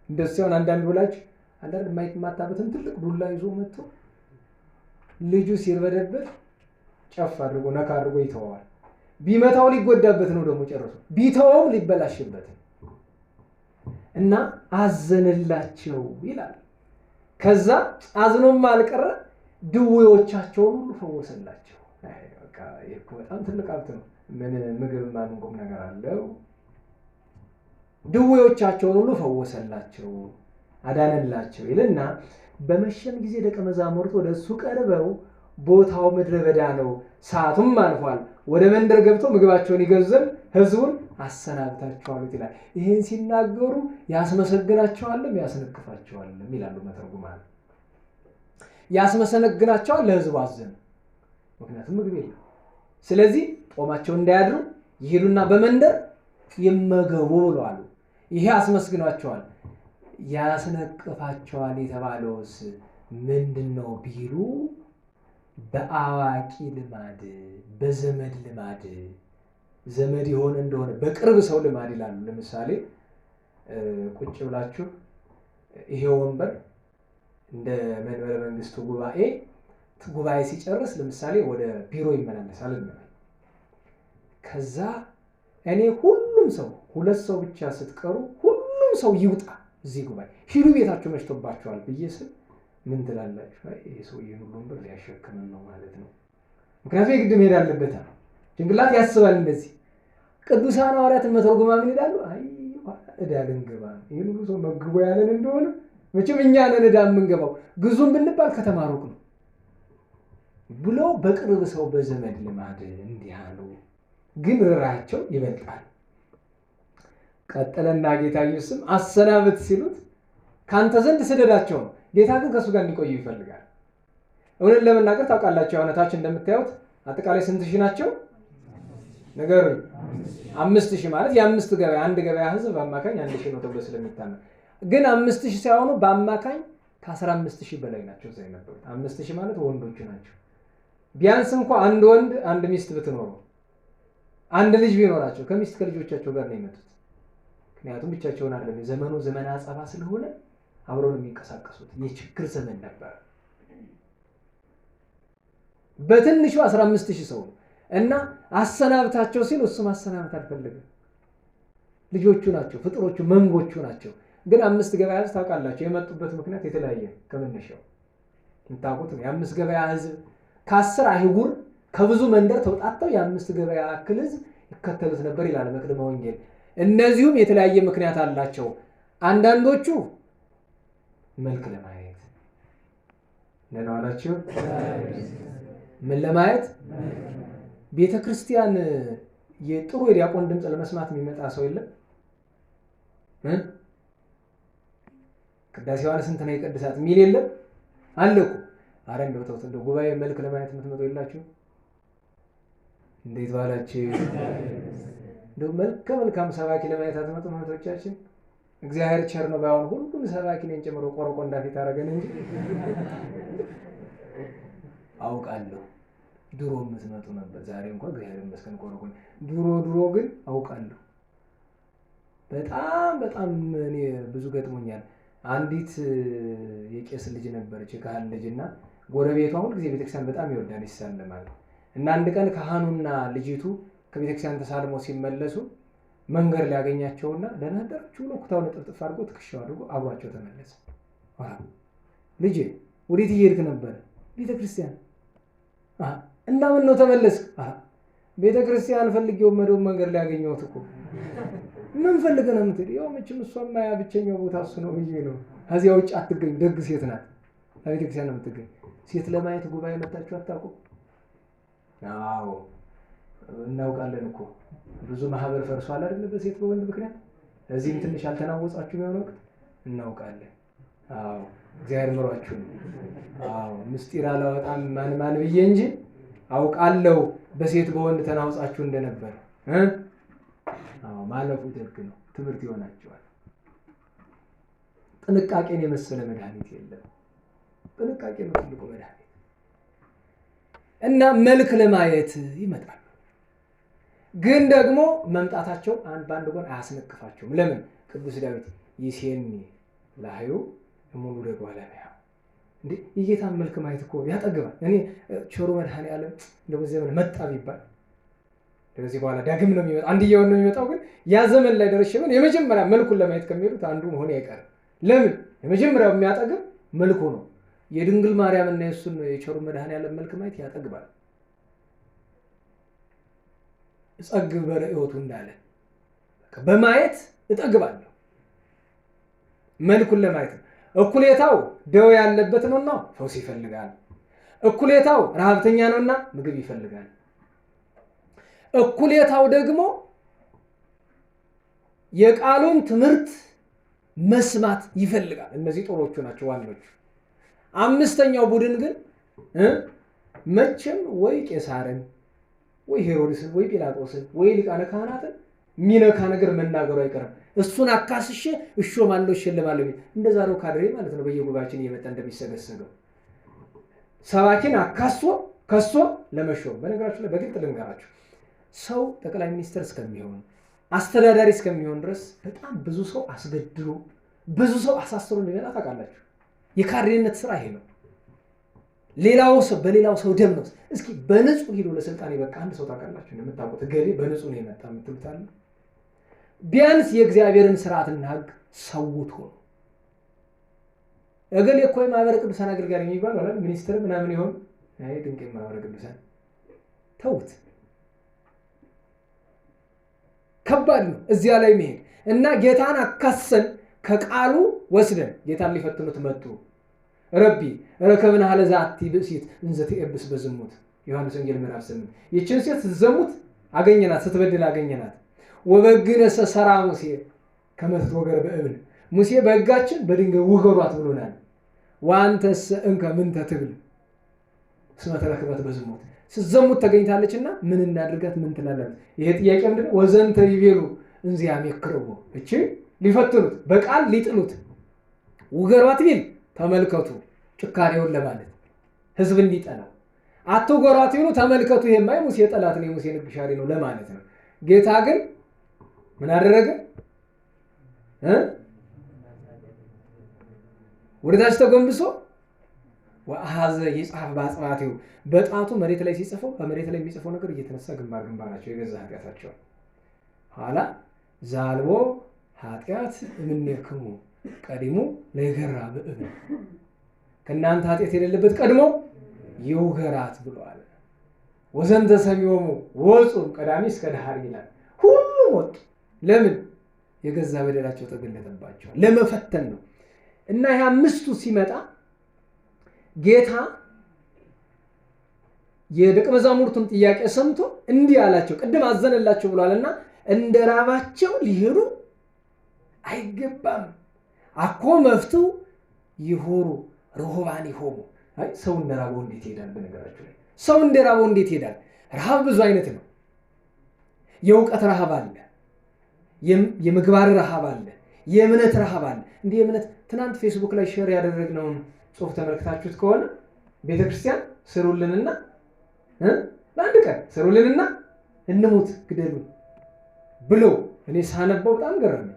እንደሱ ሲሆን አንዳንድ ወላጅ አንዳንድ የማይማታበትን ትልቅ ዱላ ይዞ መጥቶ ልጁ ሲርበደበት ጨፍ አድርጎ ነካ አድርጎ ይተዋል። ቢመታው ሊጎዳበት ነው ደግሞ ጨርሶ ቢተውም ሊበላሽበት እና አዘነላቸው ይላል። ከዛ አዝኖም አልቀረ ድዌዎቻቸውን ሁሉ ፈወሰላቸው። በቃ ይሄ በጣም ትልቅ ሀብት ነው። ምን ምግብ ማን ቁም ነገር አለው? ድዌዎቻቸውን ሁሉ ፈወሰላቸው አዳነላቸው ይልና በመሸም ጊዜ ደቀ መዛሙርት ወደ እሱ ቀርበው ቦታው ምድረ በዳ ነው፣ ሰዓቱም አልፏል፣ ወደ መንደር ገብተው ምግባቸውን ይገዙ ሕዝቡን አሰናብታቸዋል ይላል። ይሄን ሲናገሩ ያስመሰግናቸዋልም ያስነቅፋቸዋልም ይላሉ መተርጉማን። ያስመሰግናቸዋል ለሕዝቡ አዘነ፣ ምክንያቱም ምግብ የለም። ስለዚህ ጦማቸው እንዳያድሩ ይሄዱና በመንደር ይመገቡ ብለዋል። ይሄ አስመስግናቸዋል። ያስነቅፋቸዋል የተባለውስ ምንድነው ቢሉ በአዋቂ ልማድ በዘመድ ልማድ ዘመድ የሆነ እንደሆነ በቅርብ ሰው ልማድ ይላሉ። ለምሳሌ ቁጭ ብላችሁ ይሄ ወንበር እንደ መንበረ መንግስቱ ጉባኤ ሲጨርስ ለምሳሌ ወደ ቢሮ ይመላለሳል እንበል። ከዛ እኔ ሁሉም ሰው ሁለት ሰው ብቻ ስትቀሩ ሁሉም ሰው ይውጣ እዚህ ጉባኤ ሂዱ ቤታችሁ መሽቶባችኋል ብዬ ስል ምን ትላላችሁ? ይሄ ሰው ይሄን ሁሉ ወንበር ሊያሸክመን ነው ማለት ነው። ምክንያቱም የግድ መሄድ አለበት። ጭንቅላት ያስባል እንደዚህ። ቅዱሳን ሐዋርያትን መተርጉማን ምን ይላሉ? አይ ዕዳ ልንገባ ነው፣ ይሄን ሁሉ ሰው መግቦ ያለን እንደሆነ መቼም እኛ ነን ዕዳ የምንገባው፣ ግዙም ብንባል ከተማ ሩቅ ነው ብሎ በቅርብ ሰው በዘመድ ልማድ እንዲህ አሉ። ግን ርኅራኄያቸው ይበልጣል። ቀጠለና ጌታ ኢየሱስም አሰናብት ሲሉት ካንተ ዘንድ ስደዳቸው ነው። ጌታ ግን ከእሱ ጋር እንዲቆዩ ይፈልጋል። እውነት ለመናገር ታውቃላችሁ፣ እውነታች እንደምታዩት አጠቃላይ ስንት ሺህ ናቸው? ነገሩኝ። 5000 ማለት የአምስት ገበያ አንድ ገበያ ህዝብ በአማካኝ 1000 ነው ተብሎ ስለሚታመን፣ ግን 5000 ሳይሆኑ በአማካኝ ከ15000 በላይ ናቸው እዛ የነበሩት። 5000 ማለት ወንዶቹ ናቸው። ቢያንስ እንኳን አንድ ወንድ አንድ ሚስት ብትኖረው አንድ ልጅ ቢኖራቸው ከሚስት ከልጆቻቸው ጋር ነው የመጡት። ምክንያቱም ብቻቸውን አይደለም። ዘመኑ ዘመን አጸባ ስለሆነ አብረው ነው የሚንቀሳቀሱት። የችግር ዘመን ነበር። በትንሹ 15000 ሰው እና አሰናብታቸው ሲል እሱ ማሰናብት አልፈለገም። ልጆቹ ናቸው፣ ፍጥሮቹ መንጎቹ ናቸው። ግን 5 ገበያ ሕዝብ ታውቃላችሁ የመጡበት ምክንያት የተለያየ ከመነሻው እንታውቁት ነው። የ5 ገበያ ሕዝብ ከ10 አህጉር ከብዙ መንደር ተውጣጣው የ5 ገበያ አክል ሕዝብ ይከተሉት ነበር ይላል መቅደመ ወንጌል። እነዚሁም የተለያየ ምክንያት አላቸው። አንዳንዶቹ መልክ ለማየት ነው አላችሁ። ምን ለማየት? ቤተ ክርስቲያን የጥሩ የዲያቆን ድምፅ ለመስማት የሚመጣ ሰው የለም? ቅዳሴ ዋለ ስንት ነው የቅድሳት ሚል የለም አለኩ። አረ እንደው ተውት፣ እንደው ጉባኤ መልክ ለማየት የምትመጡ የላችሁ? እንዴት ባላችሁ? እንደው መልካም ሰባኪ ለማየት አትመጡ እህቶቻችን? እግዚአብሔር ቸር ነው ባይሆን ሁሉም ሰባኪ ነን ጨምሮ ቆርቆ እንዳፊት አደረገን እንጂ አውቃለሁ ድሮ የምትመጡ ነበር። ዛሬ እንኳን እግዚአብሔር ይመስገን ቆርቆ። ድሮ ግን አውቃለሁ በጣም እኔ ብዙ ገጥሞኛል። አንዲት የቄስ ልጅ ነበረች የካህን ልጅና ጎረቤቷ ሁሉ ጊዜ ቤተክርስቲያን በጣም ይወዳል ይሳለማል። እና አንድ ቀን ካህኑና ልጅቱ ከቤተክርስቲያን ተሳልመው ሲመለሱ መንገድ ሊያገኛቸውና ደህና አደራችሁ ብሎ ኩታውን ጥፍጥፍ አድርጎ ትከሻው አድርጎ አብሯቸው ተመለሰ። ልጄ ወዴት እየሄድክ ነበር? ቤተክርስቲያን። እና ምን ነው ተመለስክ? ቤተክርስቲያን ፈልጌው መደው መንገድ ሊያገኘውት እኮ። ምን ፈልገህ ነው የምትሄድ? ያው መቼም እሷማ ያ ብቸኛው ቦታ እሱ ነው ብዬ ነው። ከዚያ ውጭ አትገኝ። ደግ ሴት ናት። ቤተክርስቲያን ነው የምትገኝ። ሴት ለማየት ጉባኤ መጣችሁ አታውቁም? አዎ እናውቃለን እኮ ብዙ ማህበር ፈርሷል አይደል? በሴት በወንድ ምክንያት። እዚህም ትንሽ አልተናወጻችሁ ነው ወቅት እናውቃለን። አዎ እግዚአብሔር ምሯችሁ ነው። አዎ ምስጢር አላወጣም ማን ብዬ እንጂ አውቃለሁ በሴት በወንድ ተናውጻችሁ እንደነበር። አዎ ማለፉ ደግ ነው፣ ትምህርት ይሆናችኋል። ጥንቃቄን የመሰለ መድኃኒት የለም። ጥንቃቄ ነው ትልቁ መድኃኒት። እና መልክ ለማየት ይመጣሉ። ግን ደግሞ መምጣታቸው በአንድ ጎን አያስነቅፋቸውም። ለምን? ቅዱስ ዳዊት ይሴኒ ላህዩ ሙሉ ደግሞ አለሚያ እንዴ የጌታን መልክ ማየት እኮ ያጠግባል። እኔ ቸሩ መድኃኔዓለም እንደዚህ ዘመን መጣ ቢባል ከዚህ በኋላ ዳግም ነው የሚመጣው፣ አንድየው ነው የሚመጣው። ግን ያ ዘመን ላይ ደርሼ የመጀመሪያ መልኩን ለማየት ከሚሄዱት አንዱ መሆን አይቀርም። ለምን? የመጀመሪያው የሚያጠግብ መልኩ ነው። የድንግል ማርያም እና የሱን የቸሩ መድኃኔዓለም መልክ ማየት ያጠግባል። እጸግብ በርእዮቱ እንዳለ በማየት እጠግባለሁ። መልኩን ለማየት እኩሌታው ደዌ ያለበት ነውና ፈውስ ይፈልጋል። እኩሌታው ረሃብተኛ ነውና ምግብ ይፈልጋል። እኩሌታው ደግሞ የቃሉን ትምህርት መስማት ይፈልጋል። እነዚህ ጦሮቹ ናቸው ዋናዎቹ። አምስተኛው ቡድን ግን መቼም ወይ ቄሳርን ወይ ሄሮድስን ወይ ጲላጦስን ወይ ሊቃነ ካህናትን ሚነካ ነገር መናገሩ አይቀርም። እሱን አካስሼ እሾማለሁ እሸልማለሁ። እንደዛ ነው ካድሬ ማለት ነው። በየጉባኤያችን እየመጣ እንደሚሰገሰገው ሰባኪን አካሶ ከሶ ለመሾም። በነገራችሁ ላይ በግልጥ ልንገራችሁ፣ ሰው ጠቅላይ ሚኒስትር እስከሚሆን አስተዳዳሪ እስከሚሆን ድረስ በጣም ብዙ ሰው አስገድሎ ብዙ ሰው አሳስሮ እንደሚመጣ ታውቃላችሁ። የካድሬነት ስራ ይሄ ነው። ሌላው ሰው በሌላው ሰው ደም ነው። እስኪ በንጹህ ሄዶ ለስልጣን የበቃ አንድ ሰው ታውቃላችሁ? የምታውቁት ገሌ በንጹህ ነው የመጣ የምትሉት አለ? ቢያንስ የእግዚአብሔርን ስርዓትና ሕግ ሰውቶ ነው። እገሌ እኮ የማህበረ ቅዱሳን አገልጋይ የሚባል አይደል? ሚኒስትር ምናምን ይሆን? አይ ድንቅ የማህበረ ቅዱሳን ተውት። ከባድ ነው እዚያ ላይ መሄድ እና ጌታን አካሰን ከቃሉ ወስደን ጌታን ሊፈትኑት መጡ። ረቢ ረከብና ሀለዛቲ ብእሲት እንዘ ትኤብስ በዝሙት ዮሐንስ ወንጌል ምዕራፍ 8 ይህችን ሴት ስትዘሙት አገኘናት፣ ስትበድል አገኘናት። ወበግነሰ ሰራ ሙሴ ከመትት ወገር በእብን ሙሴ በሕጋችን በድንጋይ ውገሯት ብሎናል። ወአንተስ እንከ ምንተ ትብል እስመ ተረከበት በዝሙት ስትዘሙት ተገኝታለችና ምን እናድርጋት? ምን ትላለች? ይሄ ጥያቄ ምንድነው? ወዘንተ ይቤሉ እንዚያም ይክረቡ እቺ ሊፈትኑት በቃል ሊጥሉት ውገሯት ቢል ተመልከቱ፣ ጭካኔውን ለማለት ህዝብ እንዲጠላው። አትውገሯት ይሉ ተመልከቱ፣ ይሄማ ሙሴ ጠላት ነው፣ ሙሴ ንግሻሪ ነው ለማለት ነው። ጌታ ግን ምን አደረገ? ወደታች ተጎንብሶ ወአሐዘ ይጽሐፍ በአጽባቴው በጣቱ መሬት ላይ ሲጽፈው በመሬት ላይ የሚጽፈው ነገር እየተነሳ ግንባራቸው የገዛ ኃጢአታቸው ኋላ ዛልቦ ኃጢአት እምኔክሙ ቀዲሙ ለይገራ ብእብ ከእናንተ ኃጢአት የሌለበት ቀድሞ ይውገራት ብለዋል። ወዘንተ ሰሚዮሙ ወፁም ቀዳሚ እስከ ዳህር ይላል። ሁሉም ወጡ። ለምን? የገዛ በደላቸው ተገለጠባቸው። ለመፈተን ነው። እና ይህ አምስቱ ሲመጣ ጌታ የደቀ መዛሙርቱን ጥያቄ ሰምቶ እንዲህ አላቸው። ቅድም አዘነላቸው ብሏልና እንደ ራባቸው ሊሄዱ አይገባም። አኮ መፍትው ይሁሩ ርሁባን ይሆሙ። አይ ሰው እንደ ራበው እንዴት ይሄዳል? በነገራችሁ ላይ ሰው እንደ ራበው እንዴት ይሄዳል? ረሃብ ብዙ አይነት ነው። የእውቀት ረሃብ አለ፣ የምግባር ረሃብ አለ፣ የእምነት ረሃብ አለ። እንዲህ የእምነት ትናንት ፌስቡክ ላይ ሼር ያደረግነውን ጽሑፍ ተመልክታችሁት ከሆነ ቤተክርስቲያን ስሩልንና ለአንድ ቀን ስሩልንና እንሙት ግደሉን ብለው እኔ ሳነበው በጣም ገረመኝ።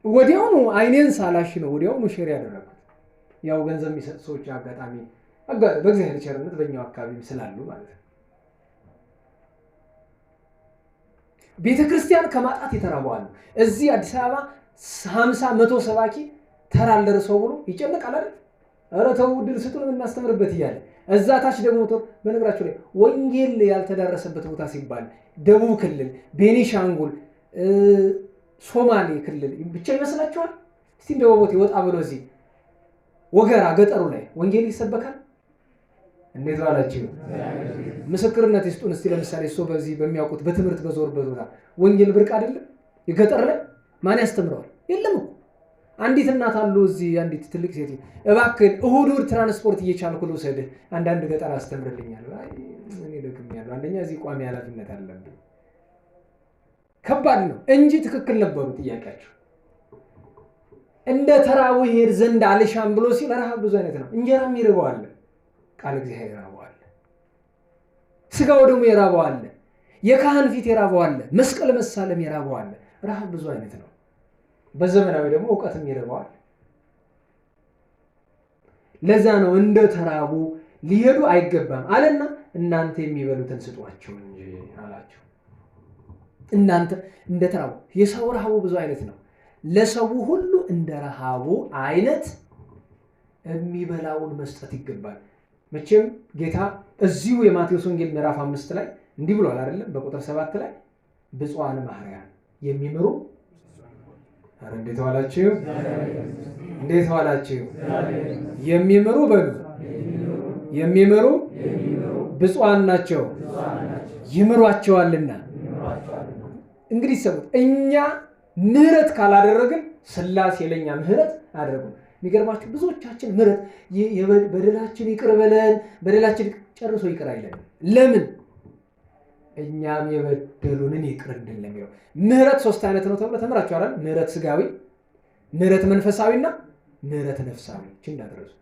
ወዲያውኑ አይኔን ሳላሽ ነው ወዲያውኑ ሼር ያደረኩት። ያው ገንዘብ የሚሰጥ ሰዎች አጋጣሚ በእግዚአብሔር ቸርነት በእኛው አካባቢ ስላሉ ማለት ነው። ቤተክርስቲያን ከማጣት የተራበዋል። እዚህ አዲስ አበባ 50-100 ሰባኪ ተራ አልደረሰው ብሎ ይጨነቃል አይደል? ኧረ ተው ድል ስጡን እናስተምርበት እያለ እዛ ታች ደግሞ በነገራችሁ ላይ ወንጌል ያልተዳረሰበት ቦታ ሲባል ደቡብ ክልል፣ ቤኒሻንጉል፣ ሶማሌ ክልል ብቻ ይመስላችኋል? እስቲ እንደው ቦቴ ወጣ ብሎ እዚህ ወገራ ገጠሩ ላይ ወንጌል ይሰበካል። እንዴት ባላችሁ ምስክርነት ይስጡን እስቲ። ለምሳሌ እሱ በዚህ በሚያውቁት በትምህርት በዞርበት ቦታ ወንጌል ብርቅ አይደለም? የገጠር ላይ ማን ያስተምረዋል? የለም እኮ። አንዲት እናት አሉ እዚህ አንዲት ትልቅ ሴት እባክህ እሁድ ትራንስፖርት እየቻልኩ ልውሰድህ አንዳንድ ገጠር አስተምርልኛል። አይ እኔ ደክሜያለሁ፣ አንደኛ እዚህ ቋሚ ኃላፊነት አለብኝ። ከባድ ነው እንጂ ትክክል ነበሩ ጥያቄያቸው። እንደ ተራው ይሄድ ዘንድ አልሻም ብሎ ሲል ረሃብ ብዙ አይነት ነው። እንጀራም ይርበዋል፣ ቃል እግዚአብሔር ይራበዋል፣ ስጋው ደግሞ ይራበዋል፣ የካህን ፊት ይራበዋል፣ መስቀል መሳለም ይራበዋል። ረሃብ ብዙ አይነት ነው። በዘመናዊ ደግሞ ዕውቀትም ይርበዋል። ለዛ ነው እንደ ተራቡ ሊሄዱ አይገባም አለና እናንተ የሚበሉትን ስጧቸው እንጂ አላቸው። እናንተ እንደ ተራቡ የሰው ረሃቡ ብዙ አይነት ነው። ለሰው ሁሉ እንደ ረሃቡ አይነት የሚበላውን መስጠት ይገባል። መቼም ጌታ እዚሁ የማቴዎስ ወንጌል ምዕራፍ 5 ላይ እንዲህ ብሏል አይደለም? በቁጥር 7 ላይ ብፁዓን መሐረያን የሚምሩ አረ እንዴት ዋላችሁ? እንዴት ዋላችሁ? የሚምሩ በሉ የሚምሩ ብፁዓን ናቸው ይምሯቸዋልና። እንግዲህ ሰው እኛ ምህረት ካላደረግን ሥላሴ ለኛ ምህረት አደረጉ። የሚገርማችሁ ብዙዎቻችን ምህረት በደላችን ይቅር በለን በደላችን ጨርሶ ይቅር አይለንም። ለምን? እኛም የበደሉንን ይቅር እንድንል የሚለው ምህረት 3 አይነት ነው ተብሎ ተምራችኋል አይደል? ምህረት ስጋዊ፣ ምህረት መንፈሳዊና ምህረት ነፍሳዊ። እንዳትረሱ።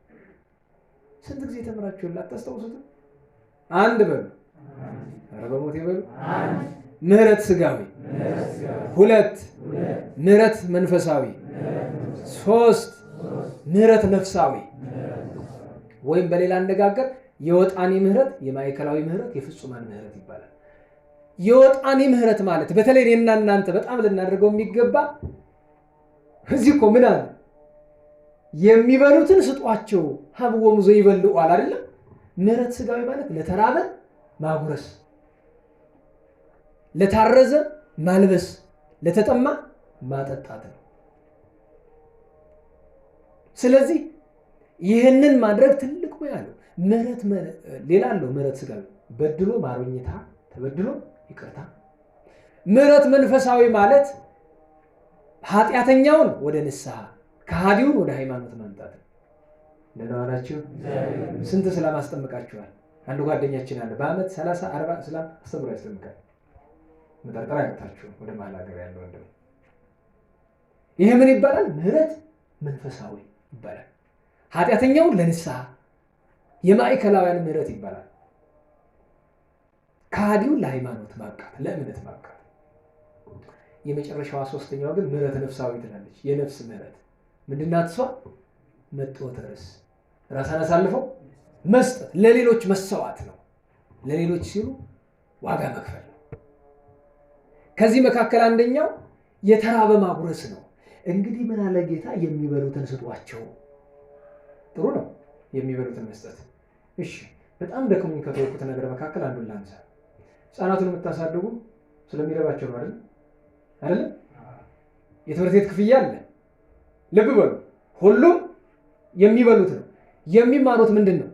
ስንት ጊዜ ተምራችሁላ አታስታውሱት? አንድ በሉ። ኧረ በሞት ይበሉ። ምህረት ስጋዊ፣ 2 ምህረት መንፈሳዊ፣ 3 ምህረት ነፍሳዊ። ወይም በሌላ አነጋገር የወጣኒ ምህረት፣ የማዕከላዊ ምህረት፣ የፍጹማን ምህረት ይባላል። የወጣኒ ምህረት ማለት በተለይ እኔና እናንተ በጣም ልናደርገው የሚገባ እዚህ እኮ ምን አለ? የሚበሉትን ስጧቸው ሀብወሙ ዘይበልዑ አይደለም? ምህረት ስጋዊ ማለት ለተራበ ማጉረስ፣ ለታረዘ ማልበስ፣ ለተጠማ ማጠጣት ነው። ስለዚህ ይህንን ማድረግ ትልቅ ሙያ ነው። ምህረት ሌላ አለው። ምህረት ስጋዊ በድሎ ማሮኝታ፣ ተበድሎ ይቅርታ። ምህረት መንፈሳዊ ማለት ኃጢአተኛውን ወደ ንስሐ፣ ከሃዲውን ወደ ሃይማኖት ማምጣት። እንደናዋላችሁ ስንት ሰላም አስጠምቃችኋል? አንድ ጓደኛችን አለ በአመት 30-40 ሰላም አስተምሮ ያስጠምቃል። መጠርጠር አይመጣችሁ ወደ መሀል ሀገር ያለው ወንድም። ይሄ ምን ይባላል? ምህረት መንፈሳዊ ይባላል። ኃጢአተኛውን ለንስሐ የማዕከላውያን ምህረት ይባላል። ከሃዲውን ለሃይማኖት ማብቃት፣ ለእምነት ማብቃት። የመጨረሻዋ 3ኛዋ ግን ምህረት ነፍሳዊ ትላለች። የነፍስ ምህረት ምንድናት? እሷ መጥወተ ርስ፣ ራስን አሳልፈው መስጠት፣ ለሌሎች መሰዋት ነው። ለሌሎች ሲሉ ዋጋ መክፈል ነው። ከዚህ መካከል አንደኛው የተራበ ማጉረስ ነው። እንግዲህ ምን አለ ጌታ? የሚበሉትን ስጧቸው። ጥሩ ነው የሚበሉትን መስጠት። እሺ በጣም ደክሞኝ ከተወኩት ነገር መካከል አንዱን ላንሳ። ህፃናቱን የምታሳድጉ ስለሚረባቸው ነው አይደል? የትምህርት ቤት ክፍያ አለ። ልብ በሉ፣ ሁሉም የሚበሉት ነው። የሚማሩት ምንድን ነው?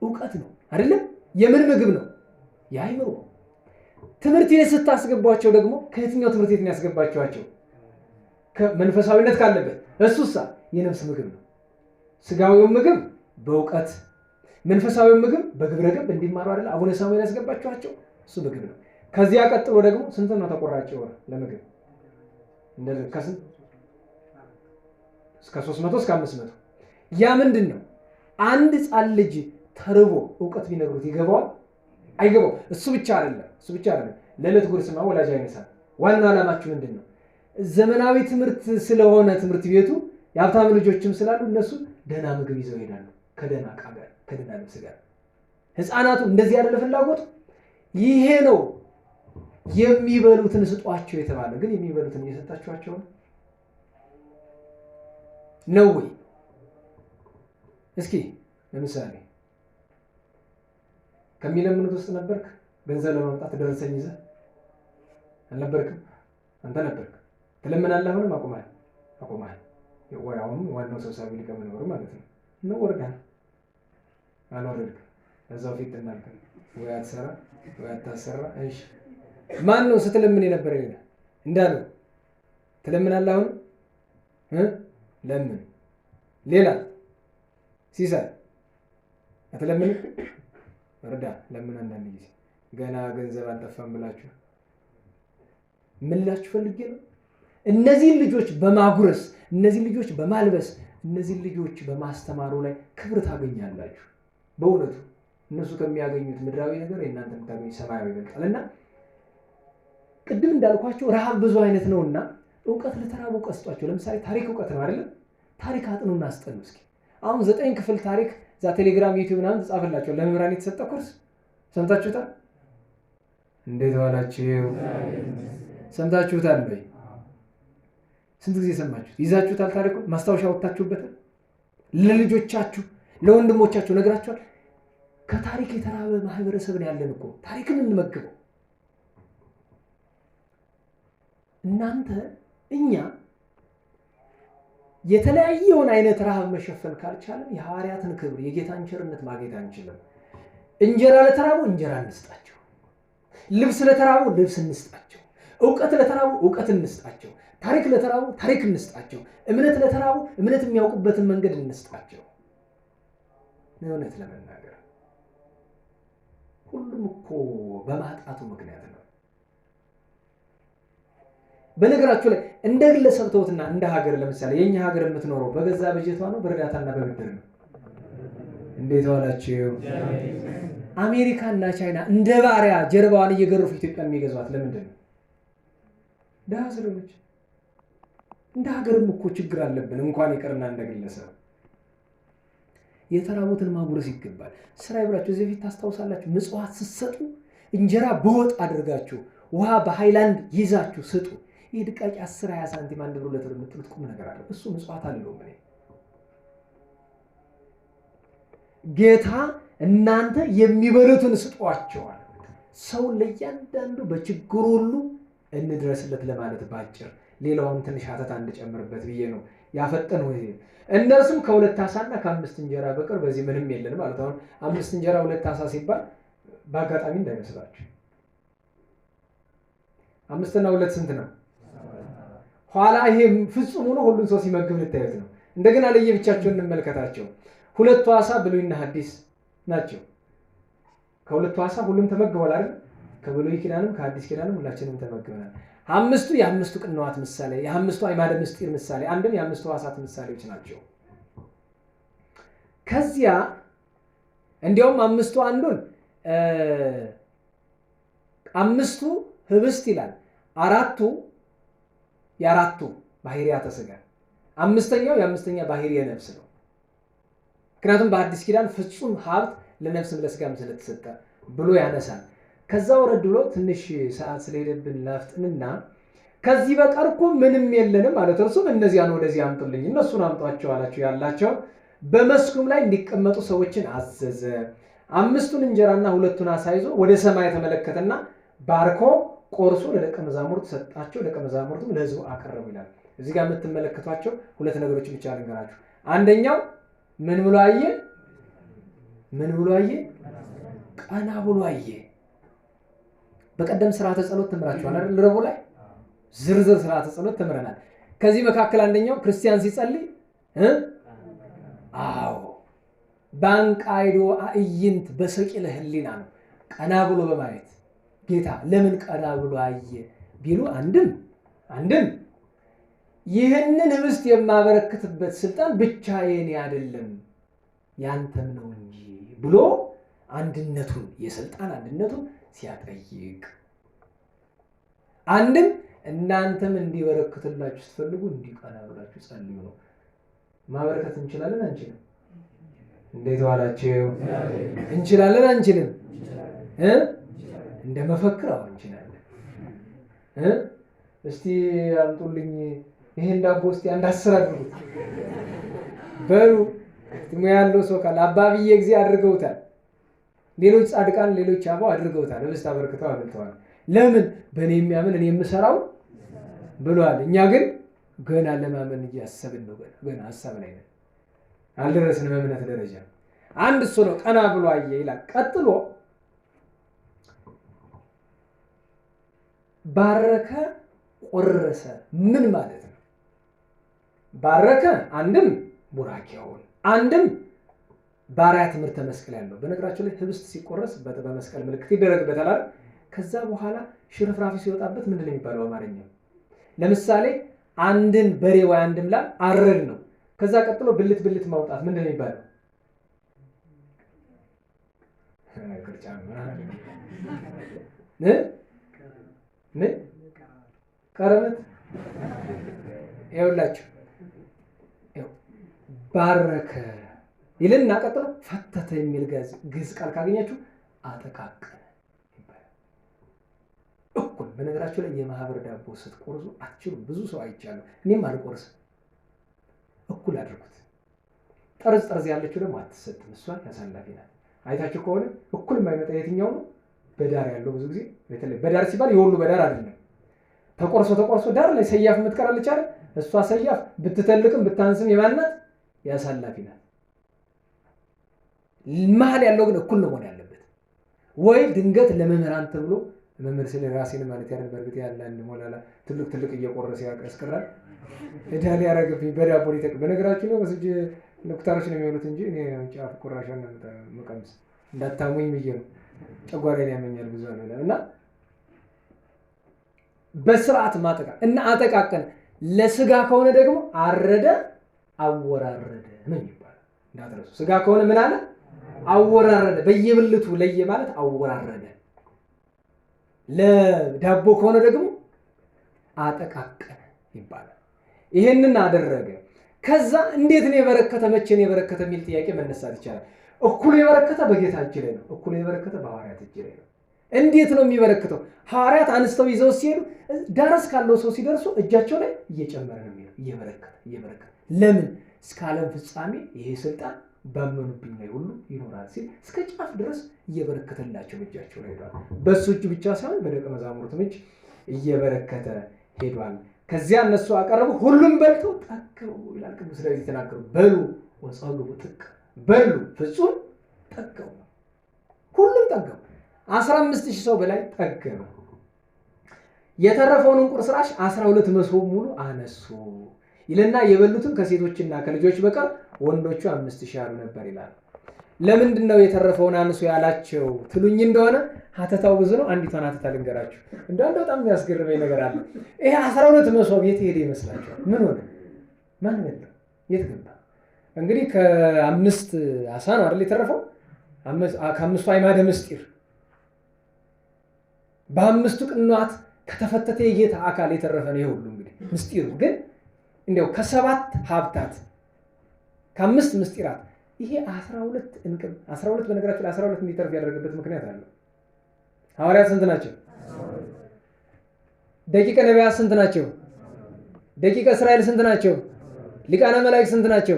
እውቀት ነው አይደለም? የምን ምግብ ነው? የአእምሮ። ትምህርት ቤት ስታስገቧቸው ደግሞ ከየትኛው ትምህርት ቤት ነው ያስገባችኋቸው? ከመንፈሳዊነት ካለበት። እሱሳ የነፍስ ምግብ ነው። ስጋዊው ምግብ በእውቀት፣ መንፈሳዊው ምግብ በግብረ ገብ እንዲማሩ አይደል አቡነ ሳሙኤል ያስገባችኋቸው? እሱ ምግብ ነው። ከዚያ ቀጥሎ ደግሞ ስንት ነው ተቆራጭ ለምግብ? እንደዚህ ከስንት እስከ 300 እስከ 500። ያ ምንድን ነው? አንድ ህፃን ልጅ ተርቦ እውቀት ቢነግሩት ይገባዋል? አይገባው። እሱ ብቻ አይደለም። ለዕለት ጉርስማ ወላጅ አይነሳም። ዋናው ዓላማችሁ ምንድን ነው? ዘመናዊ ትምህርት ስለሆነ ትምህርት ቤቱ የሀብታም ልጆችም ስላሉ እነሱ ደህና ምግብ ይዘው ይሄዳሉ፣ ከደህና ዕቃ ጋር፣ ከደህና ልብስ ጋር። ህፃናቱ እንደዚህ አይደለ ፍላጎት? ይሄ ነው የሚበሉትን ስጧቸው የተባለ። ግን የሚበሉትን እየሰጣችኋቸው ነው ወይ? እስኪ ለምሳሌ ከሚለምኑት ውስጥ ነበርክ? ገንዘብ ለማምጣት ደረሰኝ ይዘህ አልነበርክም? አንተ ነበርክ። ትለምናለህ። አሁንም አቁመሃል። ወይ አሁን ዋናው ሰብሳቢ ሊቀመንበሩ ማለት ነው። ነው ወርዳል አልወረድክም። እዛው ፊት እናልከ ወይ አትሰራ ወይ አታሰራ። እሺ ማን ነው ስትለምን የነበረ ይላል እንዳለው ትለምናለህ። አሁን ለምን ሌላ ሲሳይ አትለምን? እርዳ ለምን? አንዳንድ ጊዜ ገና ገንዘብ አልጠፋም ብላችሁ ምን ላችሁ ፈልጌ ነው። እነዚህን ልጆች በማጉረስ እነዚህን ልጆች በማልበስ እነዚህን ልጆች በማስተማሩ ላይ ክብር ታገኛላችሁ። በእውነቱ እነሱ ከሚያገኙት ምድራዊ ነገር የእናንተ የምታገኙት ሰማያዊ ይበልጣልና ቅድም እንዳልኳቸው ረሃብ ብዙ አይነት ነውና እውቀት ለተራቡ እውቀት ስጧቸው። ለምሳሌ ታሪክ እውቀት ነው አይደል? ታሪክ አጥኑና አስጠኑ እስኪ። አሁን 9 ክፍል ታሪክ እዛ ቴሌግራም ዩቲዩብ ምናምን ተጻፈላቸው ለመምህራን የተሰጠ ኮርስ ሰምታችሁታል? እንዴት ዋላችሁ? ሰምታችሁታል ወይ? ስንት ጊዜ ሰማችሁት? ይዛችሁታል? ታሪኩን ማስታወሻ ወጣችሁበታል? ለልጆቻችሁ ለወንድሞቻችሁ ነግራችኋል? ከታሪክ የተራበ ማህበረሰብ ነው ያለን እኮ። ታሪክን እንመግበው። እናንተ እኛ የተለያየውን አይነት ረሃብ መሸፈን ካልቻለን የሐዋርያትን ክብር የጌታን ቸርነት ማግኘት አንችልም። እንጀራ ለተራቡ እንጀራ እንስጣቸው፣ ልብስ ለተራቡ ልብስ እንስጣቸው፣ እውቀት ለተራቡ እውቀት እንስጣቸው፣ ታሪክ ለተራቡ ታሪክ እንስጣቸው፣ እምነት ለተራቡ እምነት የሚያውቁበትን መንገድ እንስጣቸው። እውነት ለመናገር ሁሉም እኮ በማጣቱ ምክንያት ነው። በነገራችሁ ላይ እንደ ግለሰብ ተውትና እንደ ሀገር ለምሳሌ የኛ ሀገር የምትኖረው በገዛ በጀቷ ነው በእርዳታና በብድር ነው? እንዴት ዋላችሁ? አሜሪካና ቻይና እንደ ባሪያ ጀርባዋን እየገረፉ ኢትዮጵያን የሚገዟት ለምንድን ነው? ደሃ ስለሆነች። እንደ ሀገርም እኮ ችግር አለብን፣ እንኳን ይቅርና እንደ ግለሰብ። የተራቡትን ማጉረስ ይገባል። ስራ ይብላችሁ። እዚህ ፊት ታስታውሳላችሁ፣ ምጽዋት ስትሰጡ እንጀራ በወጥ አድርጋችሁ ውሃ በሃይላንድ ይዛችሁ ስጡ። ይህ ድቃቂ 10-20 ሳንቲም አንድ ብር ለተር የምትሉት ቁም ነገር አለ። እሱ ምጽዋት አለው። ጌታ እናንተ የሚበሉትን ስጧቸዋል። ሰው ለእያንዳንዱ በችግሩ ሁሉ እንድረስለት ለማለት ባጭር፣ ሌላውን ትንሽ ሀተታ እንጨምርበት ብዬ ነው ያፈጠነው። ይሄ እነርሱም ከ2 ዓሣና ከ5 እንጀራ በቀር በዚህ ምንም የለን ማለት። አሁን 5 እንጀራ 2 ዓሣ ሲባል በአጋጣሚ እንዳይመስላችሁ። 5 እና 2 ስንት ነው? ኋላ ይሄ ፍጹም ሆኖ ሁሉን ሰው ሲመግብ ልታዩት ነው። እንደገና ለየብቻቸው እንመልከታቸው። 2 ዓሣ ብሉይና ሐዲስ ናቸው። ከ2 ዓሣ ሁሉም ተመግበዋል አይደል? ከብሉይ ኪዳንም ከሐዲስ ኪዳንም ሁላችንም ተመግበናል። 5ቱ የ5ቱ ቅንዋት ምሳሌ፣ የ5ቱ አዕማደ ምስጢር ምሳሌ፣ አንድም የ5ቱ ሕዋሳት ምሳሌዎች ናቸው። ከዚያ እንዲያውም 5ቱ አንዱን 5ቱ ህብስት ይላል፣ 4ቱ የ4ቱ ባህሪያተ ሥጋ፣ 5ኛው የ5ኛ ባህሪየ ነፍስ ነው። ምክንያቱም በአዲስ ኪዳን ፍጹም ሀብት ለነፍስም ለሥጋም ስለተሰጠ ብሎ ያነሳል። ከዛ ወረድ ብሎ ትንሽ ሰዓት ስለሄደብን ላፍጥንና ከዚህ በቀር እኮ ምንም የለንም ማለት። እርሱም እነዚያን ወደዚህ አምጡልኝ፣ እነሱን አምጧቸው አላቸው። ያላቸው በመስኩም ላይ እንዲቀመጡ ሰዎችን አዘዘ። 5ቱን እንጀራና 2ቱን ዓሣ ይዞ ወደ ሰማይ ተመለከተና ባርኮ ቆርሶ ለደቀ መዛሙርት ሰጣቸው። ደቀ መዛሙርቱም ለሕዝቡ አቀረቡ ይላል። እዚህ ጋር የምትመለከቷቸው 2 ነገሮች ብቻ ልንገራችሁ። አንደኛው ምን ብሎ አየ? ምን ብሎ አየ? ቀና ብሎ አየ። በቀደም ስርዓተ ጸሎት ተምራችኋል አይደል? ረቡዕ ላይ ዝርዝር ስርዓተ ጸሎት ተምረናል። ከዚህ መካከል አንደኛው ክርስቲያን ሲጸልይ አዎ ባንቃይዶ አዕይንት በሰቂለ ህሊና ነው። ቀና ብሎ በማየት ጌታ ለምን ቀና ብሎ አየ ቢሉ አንድም ይህንን ህብስት የማበረክትበት ስልጣን ብቻዬን አይደለም ያንተም ነው እንጂ ብሎ አንድነቱን የስልጣን አንድነቱን ሲያጠይቅ፣ አንድም እናንተም እንዲበረክትላችሁ ስትፈልጉ እንዲቀና ብላችሁ ጸልዩ ነው። ማበረከት እንችላለን አንችልም? እንዴት ዋላችሁ? እንችላለን አንችልም? እንደ መፈክር አሁን እንችላለን። እስቲ አምጡልኝ ይሄን ዳቦ እስቲ አንድ 10 አድርጉት በሉ። ሙያ ያለው ሰው ካለ አባብዬ ጊዜ አድርገውታል። ሌሎች ጻድቃን ሌሎች አበው አድርገውታል። ህብስት አበርክተው አብልተዋል። ለምን? በእኔ የሚያምን እኔ የምሰራው ብሏል። እኛ ግን ገና ለማመን እያሰብን ነው። ገና ሀሳብ ላይ ነን፣ አልደረስንም እምነት ደረጃ። አንድ እሱ ነው ቀና ብሎ አየ ይላል። ቀጥሎ ባረከ፣ ቆረሰ። ምን ማለት ነው? ባረከ አንድም ቡራኬውን፣ አንድም ባሪያ ትምህርተ መስቀል ያለው። በነገራችሁ ላይ ህብስት ሲቆረስ በመስቀል ምልክት ይደረግበታል። ከዛ በኋላ ሽርፍራፊ ሲወጣበት ምንድን ነው የሚባለው በአማርኛ? ለምሳሌ አንድን በሬ ወይ አንድም ላም አረድ ነው። ከዛ ቀጥሎ ብልት ብልት ማውጣት ምንድን ነው የሚባለው? ቀረበት። ይኸውላችሁ ባረከ ይልና ቀጥሎ ፈተተ የሚል ግዕዝ ቃል ካገኛችሁ አጠቃቀነ ይባላል። እኩል በነገራችሁ ላይ የማህበር ዳቦ ስትቆርሱ አትችሉም። ብዙ ሰው አይቻለሁ፣ እኔም አልቆርስም። እኩል አድርጉት። ጠርዝ ያለችው ደግሞ አትሰጥም፣ እሷን ያሳላፊ ናት። አይታችሁ ከሆነ እኩል የማይመጣ የትኛው ነው? በዳር ያለው። ብዙ ጊዜ በተለይ በዳር ሲባል የሁሉ በዳር አይደለም። ተቆርሶ ዳር ላይ ሰያፍ የምትቀራለች አይደል? እሷ ሰያፍ ብትተልቅም ብታንስም የማናት? ያሳላፊ ናት። መሀል ያለው ግን እኩል ነው መሆን ያለበት። ወይ ድንገት ለመምህራን ተብሎ መምህር ስለ ራሴን ማለት ያለ በርግጥ ያለ አንድ ሞላላ ትልቅ እየቆረሰ ያስቀራል። እዳ ሊያረግብኝ በዳቦ ሊጠቅ። በነገራችን ነው ወስጄ ዶክተሮች ነው የሚሆኑት እንጂ እኔ ጫፍ ቁራሻን ነው መቀምስ እንዳታሙኝ ብዬ ነው። ጨጓራዬን ያመኛል ብዙ አለ እና በስርዓት ማጠቃ እና አጠቃቀን። ለስጋ ከሆነ ደግሞ አረደ አወራረደ ነው የሚባለው። እንዳትረሱ። ስጋ ከሆነ ምን አለ? አወራረደ። በየብልቱ ለየ ማለት አወራረደ። ለዳቦ ከሆነ ደግሞ አጠቃቀነ ይባላል። ይሄንን አደረገ። ከዛ እንዴት ነው የበረከተ? መቼ ነው የበረከተ የሚል ጥያቄ መነሳት ይቻላል። እኩል የበረከተ በጌታ እጅ ላይ ነው። እኩል የበረከተ በሐዋርያት እጅ ላይ ነው። እንዴት ነው የሚበረክተው? ሐዋርያት አንስተው ይዘው ሲሄዱ ዳርስ ካለው ሰው ሲደርሱ እጃቸው ላይ እየጨመረ ነው የሚለው። እየበረከተ ለምን? እስከ ዓለም ፍጻሜ ይሄ ስልጣን ባመኑብኝ ላይ ሁሉ ይኖራል ሲል እስከ ጫፍ ድረስ እየበረከተላቸው እጃቸው ላይ ሄዷል። በሱ እጅ ብቻ ሳይሆን በደቀ መዛሙርቱም እጅ እየበረከተ ሄዷል። ከዚያ እነሱ አቀረቡ፣ ሁሉም በልተው ጠገቡ ይላል ቅዱስ ዳዊት የተናገሩ። በሉ ወጸሉ ጥቀ፣ በሉ ፍጹም ጠገቡ። ሁሉም ጠገቡ። 15,000 ሰው በላይ ጠገበ። የተረፈውን ቁርስራሽ 12 መሶብ ሙሉ አነሱ ይልና የበሉትም ከሴቶችና ከልጆች በቀር ወንዶቹ 5,000 ያሉ ነበር ይላል። ለምንድን ነው የተረፈውን አንሱ ያላቸው ትሉኝ እንደሆነ ሀተታው ብዙ ነው። አንዲቷን ሀተታ ልንገራችሁ። እንደው በጣም የሚያስገርመኝ ነገር አለ። ይሄ 12 መሶብ የት ሄደ ይመስላችኋል? ምን ሆነ? ማን በላው? የት ገባ? እንግዲህ ከ5 ዓሣ ነው አይደል የተረፈው? ከ5 አዕማደ ምስጢር በ5 ቅንዋት ከተፈተተ የጌታ አካል የተረፈ ነው። ይሄ ሁሉ እንግዲህ ምስጢሩ ግን እንደው ከ7 ሀብታት ከ5 ምስጢራት ይሄ 12 እንቅብ 12 በነገራችን ላይ 12 እንዲተርፍ ያደረገበት ምክንያት አለ። ሐዋርያት ስንት ናቸው? ደቂቀ ነቢያት ስንት ናቸው? ደቂቀ እስራኤል ስንት ናቸው? ሊቃነ መላእክት ስንት ናቸው?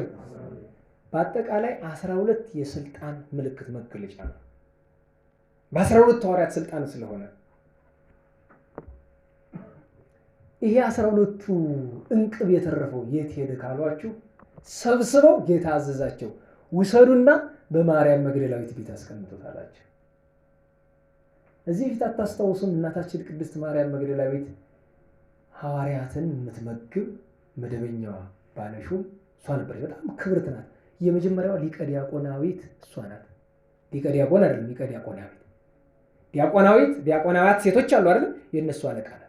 በአጠቃላይ 12 የስልጣን ምልክት መገለጫ ነው። በ12 ሐዋርያት ስልጣን ስለሆነ ይሄ 12ቱ እንቅብ የተረፈው የት ሄደ ካሏችሁ ሰብስበው ጌታ አዘዛቸው፣ ውሰዱና በማርያም መግደላዊት ቤት አስቀምጡት አላቸው። እዚህ ፊት አታስታውሱም? እናታችን ቅድስት ማርያም መግደላዊት ሐዋርያትን የምትመግብ መደበኛዋ ባለሹም እሷ ነበረች። በጣም ክብርት ናት። የመጀመሪያዋ ሊቀ ዲያቆናዊት እሷ ናት። ሊቀ ዲያቆን አይደለም፣ ሊቀ ዲያቆናዊት። ዲያቆናዊት ሴቶች አሉ አይደል? የእነሱ አለቃ ናት።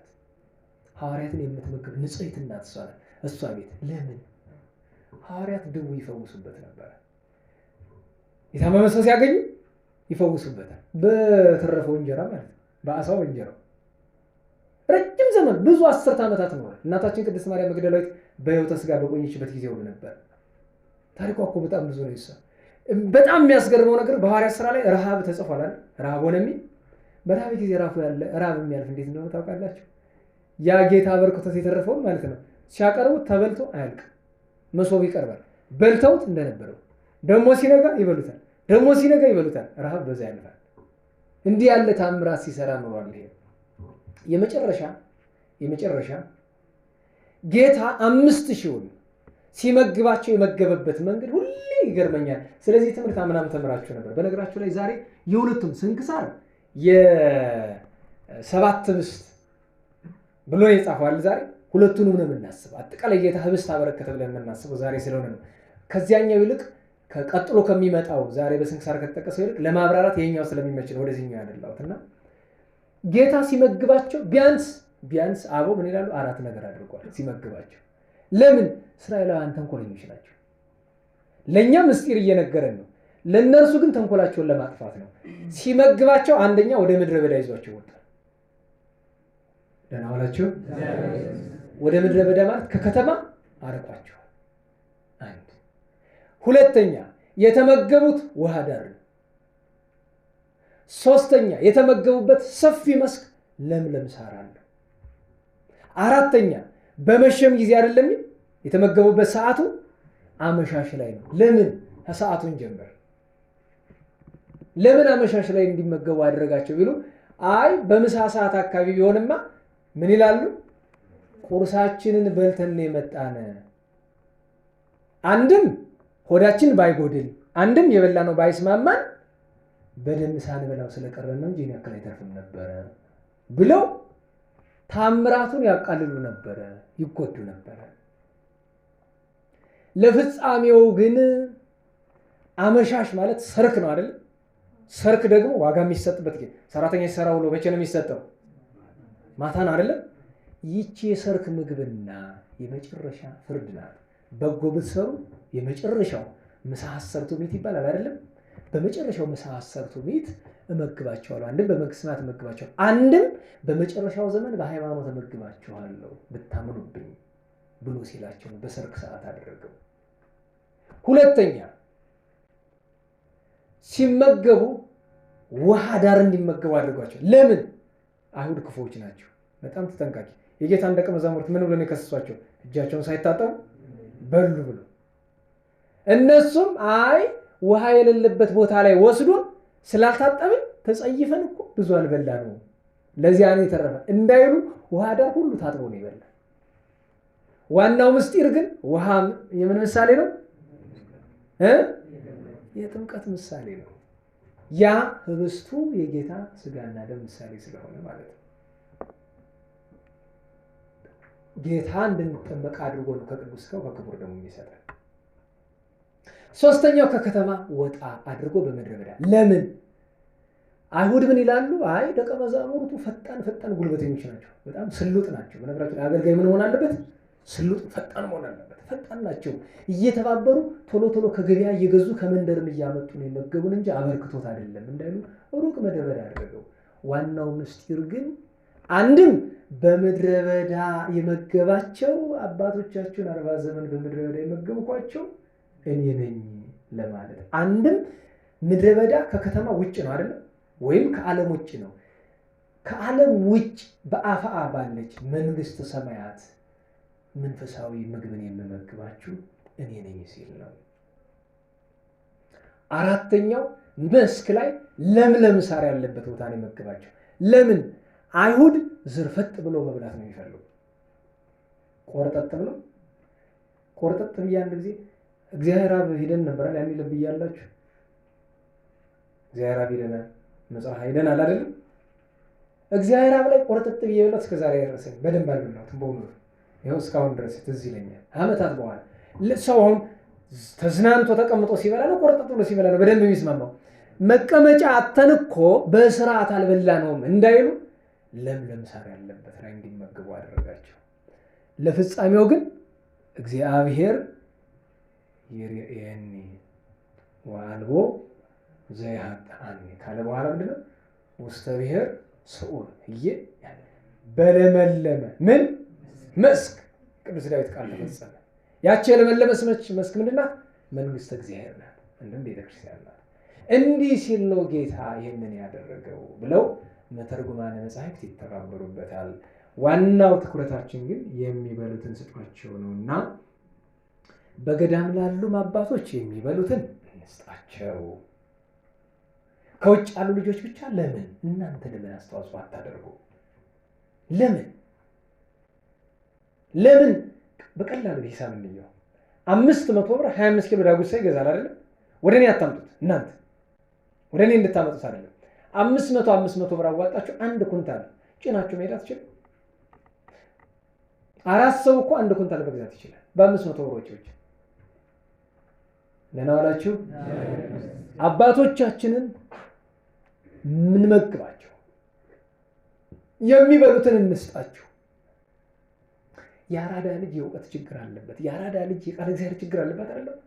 ሐዋርያትን የምትመግብ ንጽሕት እናት እሷ ናት። እሷ ቤት ለምን ሐዋርያት ድውይ ይፈውሱበት ነበር። የታመመ ሰው ሲያገኙ ይፈውሱበታል። በተረፈው እንጀራ ማለት ነው፣ በአሳው እንጀራው ረጅም ዘመን ብዙ 10 ዓመታት ኖሯል። እናታችን ቅድስት ማርያም መግደላዊት በሕይወተ ሥጋ በቆየችበት ጊዜ ሁሉ ነበር። ታሪኳ እኮ በጣም ብዙ ነው። ይሳ በጣም የሚያስገርመው ነገር በሐዋርያት ሥራ ላይ ረሃብ ተጽፏል አይደል? ረሃብ ሆነ የሚል በረሃብ ጊዜ ረሃብ የሚያልፍ እንዴት እንደሆነ ታውቃላችሁ? ያ ጌታ በርክቶት የተረፈውን ማለት ነው ሲያቀርቡት ተበልቶ አያልቅም። መሶብ ይቀርባል። በልተውት እንደነበረው ደግሞ ሲነጋ ይበሉታል፣ ደግሞ ሲነጋ ይበሉታል። ረሃብ በዛ ያልፋል። እንዲህ ያለ ታምራት ሲሰራ ኖሯል። ይሄ የመጨረሻ ጌታ 5000ውን ሲመግባቸው የመገበበት መንገድ ሁሌ ይገርመኛል። ስለዚህ ትምህርት ምናምን ተምራችሁ ነበር። በነገራችሁ ላይ ዛሬ የሁለቱም ስንክሳር የ7 ህብስት ብሎ የጻፈዋል። ዛሬ ሁለቱንም ነው የምናስበው። አጠቃላይ ጌታ ህብስት አበረከተ ብለን የምናስበው ዛሬ ስለሆነ ነው። ከዚያኛው ይልቅ ከቀጥሎ ከሚመጣው ዛሬ በስንክሳር ከተጠቀሰው ይልቅ ለማብራራት የኛው ስለሚመች ነው ወደዚህኛው ያደላሁት እና ጌታ ሲመግባቸው ቢያንስ አበው ምን ይላሉ? 4 ነገር አድርጓል ሲመግባቸው። ለምን? እስራኤላውያን ተንኮለኞች ናቸው። ለእኛ ምስጢር እየነገረን ነው፣ ለእነርሱ ግን ተንኮላቸውን ለማጥፋት ነው። ሲመግባቸው አንደኛ ወደ ምድረ በዳ ይዟቸው ወጣ። ደህና ዋላችሁ። ወደ ምድረ በዳ ማለት ከከተማ አርቋቸው። አንድ ሁለተኛ የተመገቡት ውሃ ዳር ነው። ሶስተኛ የተመገቡበት ሰፊ መስክ ለምለም ሳር አለ። አራተኛ በመሸም ጊዜ አይደለም የተመገቡበት፣ ሰዓቱ አመሻሽ ላይ ነው። ለምን? ከሰዓቱን ጀምር ለምን አመሻሽ ላይ እንዲመገቡ አደረጋቸው ቢሉ አይ በምሳ ሰዓት አካባቢ ቢሆንማ ምን ይላሉ? ቁርሳችንን በልተን የመጣን አንድም ሆዳችን ባይጎድል አንድም የበላነው ባይስማማን በደም ሳንበላው ስለቀረን ነው እንጂ ያክል አይተርፍም ነበረ ብለው ታምራቱን ያቃልሉ ነበረ፣ ይጎዱ ነበረ። ለፍጻሜው ግን አመሻሽ ማለት ሰርክ ነው አይደል? ሰርክ ደግሞ ዋጋ የሚሰጥበት ጊዜ ሰራተኛ ሲሰራ ውሎ መቼ ነው የሚሰጠው? ማታ ነው አይደለም? ይቺ የሰርክ ምግብና የመጨረሻ ፍርድ ናት። በጎ ብትሰሩ የመጨረሻው ምሳ ሐሰርቱ ሚት ይባላል አይደለም? በመጨረሻው ምሳ ሐሰርቱ ሚት እመግባቸዋለሁ፣ አንድም በመንግሥተ ሰማያት እመግባቸዋለሁ፣ አንድም በመጨረሻው ዘመን በሃይማኖት እመግባቸዋለሁ ብታምኑብኝ ብሎ ሲላቸው ነው በሰርክ ሰዓት አደረገው። ሁለተኛ ሲመገቡ ውሃ ዳር እንዲመገቡ አድርጓቸው። ለምን? አይሁድ ክፉዎች ናቸው። በጣም ተጠንቃቂ። የጌታን ደቀ መዛሙርት ምን ብሎ ነው የከሰሷቸው? እጃቸውን ሳይታጠቡ በሉ ብሎ። እነሱም አይ ውሃ የሌለበት ቦታ ላይ ወስዶ ስላልታጠብን ተጸይፈን እኮ ብዙ አልበላ ነው ለዚያ ነው የተረፈ እንዳይሉ ውሃ ዳር ሁሉ ታጥቦ ነው ይበላ። ዋናው ምስጢር ግን ውሃ የምን ምሳሌ ነው? የጥምቀት ምሳሌ ነው። ያ ህብስቱ የጌታ ስጋና ደም ምሳሌ ስለሆነ ማለት ነው። ጌታ እንድንጠመቅ አድርጎ ነው ከቅዱስ ሥጋው ከክቡር ደሙ የሚሰጠን። ሶስተኛው ከከተማ ወጣ አድርጎ በምድረ በዳ። ለምን? አይሁድ ምን ይላሉ? አይ ደቀ መዛሙርቱ ፈጣን ጉልበተኞች ናቸው፣ በጣም ስሉጥ ናቸው። በነገራችን አገልጋይ ምን መሆን አለበት? ስሉጥ ፈጣን መሆን አለበት። ፈጣን ናቸው እየተባበሩ ቶሎ ቶሎ ከገበያ እየገዙ ከመንደርም እያመጡ ነው የመገቡን እንጂ አበርክቶት አይደለም እንዳይሉ ሩቅ ምድረ በዳ ያደረገው። ዋናው ምስጢር ግን አንድም በምድረ በዳ የመገባቸው አባቶቻችሁን 40 ዘመን በምድረ በዳ የመገቡኳቸው እኔ ነኝ ለማለት፣ አንድም ምድረ በዳ ከከተማ ውጭ ነው አይደል? ወይም ከዓለም ውጭ ነው። ከዓለም ውጭ በአፍአ ባለች መንግሥተ ሰማያት መንፈሳዊ ምግብን የምመግባችሁ እኔ ነኝ ሲል ነው። አራተኛው መስክ ላይ ለምለም ሳር ያለበት ቦታ ነው የመግባቸው። ለምን? አይሁድ ዝርፍጥ ብሎ መብላት ነው የሚፈልጉ። ቆርጠጥ ብሎ ቆርጠጥ ብዬ አንድ ጊዜ እግዚአብሔር አብ ሄደን ነበራል። ያኔ ልብ እያላችሁ እግዚአብሔር አብ ሄደናል፣ መጽሐፍ ሄደናል አይደለም? እግዚአብሔር አብ ላይ ቆርጠጥ ብዬ ብላት እስከዛሬ ያደረሰኝ በደንብ አልበላሁትም በእውነቱ። ይኸው እስካሁን ድረስ ትዝ ይለኛል። ዓመታት በኋላ ሰው አሁን ተዝናንቶ ተቀምጦ ሲበላ ነው ቆርጠጥ ብሎ ሲበላ ነው በደንብ የሚስማማው። መቀመጫ አተን እኮ በስርዓት አልበላነውም እንዳይሉ ለምለም ሳር ያለበት ላይ እንዲመገቡ አደረጋቸው። ለፍጻሜው ግን እግዚአብሔር ይርኤኒ ወአልቦ ዘይሃጣኒ ካለ በኋላ ምንድን ነው? ውስተ ብሔር ስዑል እየ በለመለመ ምን መስክ ቅዱስ ዳዊት ቃል ተፈጸመ። ያቺ የለመለመ መስክ ምንድን ናት? መንግሥተ እግዚአብሔር ናት፣ እንደ ቤተክርስቲያን ናት። እንዲህ ሲል ነው ጌታ ይህንን ያደረገው ብለው መተርጉማነ መጻሕፍት ይተባበሩበታል። ዋናው ትኩረታችን ግን የሚበሉትን ስጧቸው ነውና በገዳም ላሉም አባቶች የሚበሉትን እንስጣቸው። ከውጭ ያሉ ልጆች ብቻ ለምን እናንተ ለምን አስተዋጽኦ አታደርጉ? ለምን በቀላሉ ሂሳብ እንየው። 500 ብር 25 ኪሎ ዳጉሳ ይገዛል አይደለም? ወደ እኔ አታምጡት፣ እናንተ ወደ እኔ እንድታመጡት አይደለም። 500 ብር አዋጣችሁ አንድ ኩንታል ጭናችሁ መሄድ አትችልም። 4 ሰው እኮ አንድ ኩንታል መግዛት ይችላል በ500 ብር ወጪዎች። ደህና ዋላችሁ። አባቶቻችንን ምንመግባቸው፣ የሚበሉትን እንስጣቸው። የአራዳ ልጅ የእውቀት ችግር አለበት፣ የአራዳ ልጅ የቃል እግዚአብሔር ችግር አለበት አይደለም?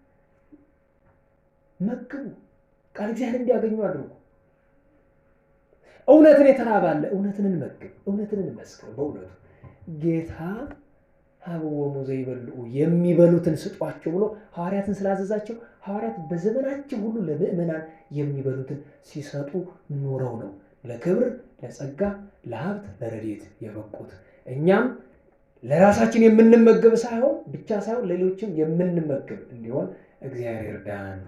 መግቡ፣ ቃል እግዚአብሔር እንዲያገኙ አድርጉ። እውነትን የተራባለ እውነትን እንመግብ፣ እውነትን እንመስክር። በእውነቱ ጌታ ሀበወሙ ዘይበልዑ የሚበሉትን ስጧቸው ብሎ ሐዋርያትን ስላዘዛቸው ሐዋርያት በዘመናቸው ሁሉ ለምእመናን የሚበሉትን ሲሰጡ ኖረው ነው ለክብር፣ ለጸጋ፣ ለሀብት፣ ለረድኤት የበቁት። እኛም ለራሳችን የምንመገብ ሳይሆን ብቻ ሳይሆን ሌሎችም የምንመገብ እንዲሆን እግዚአብሔር ይርዳን።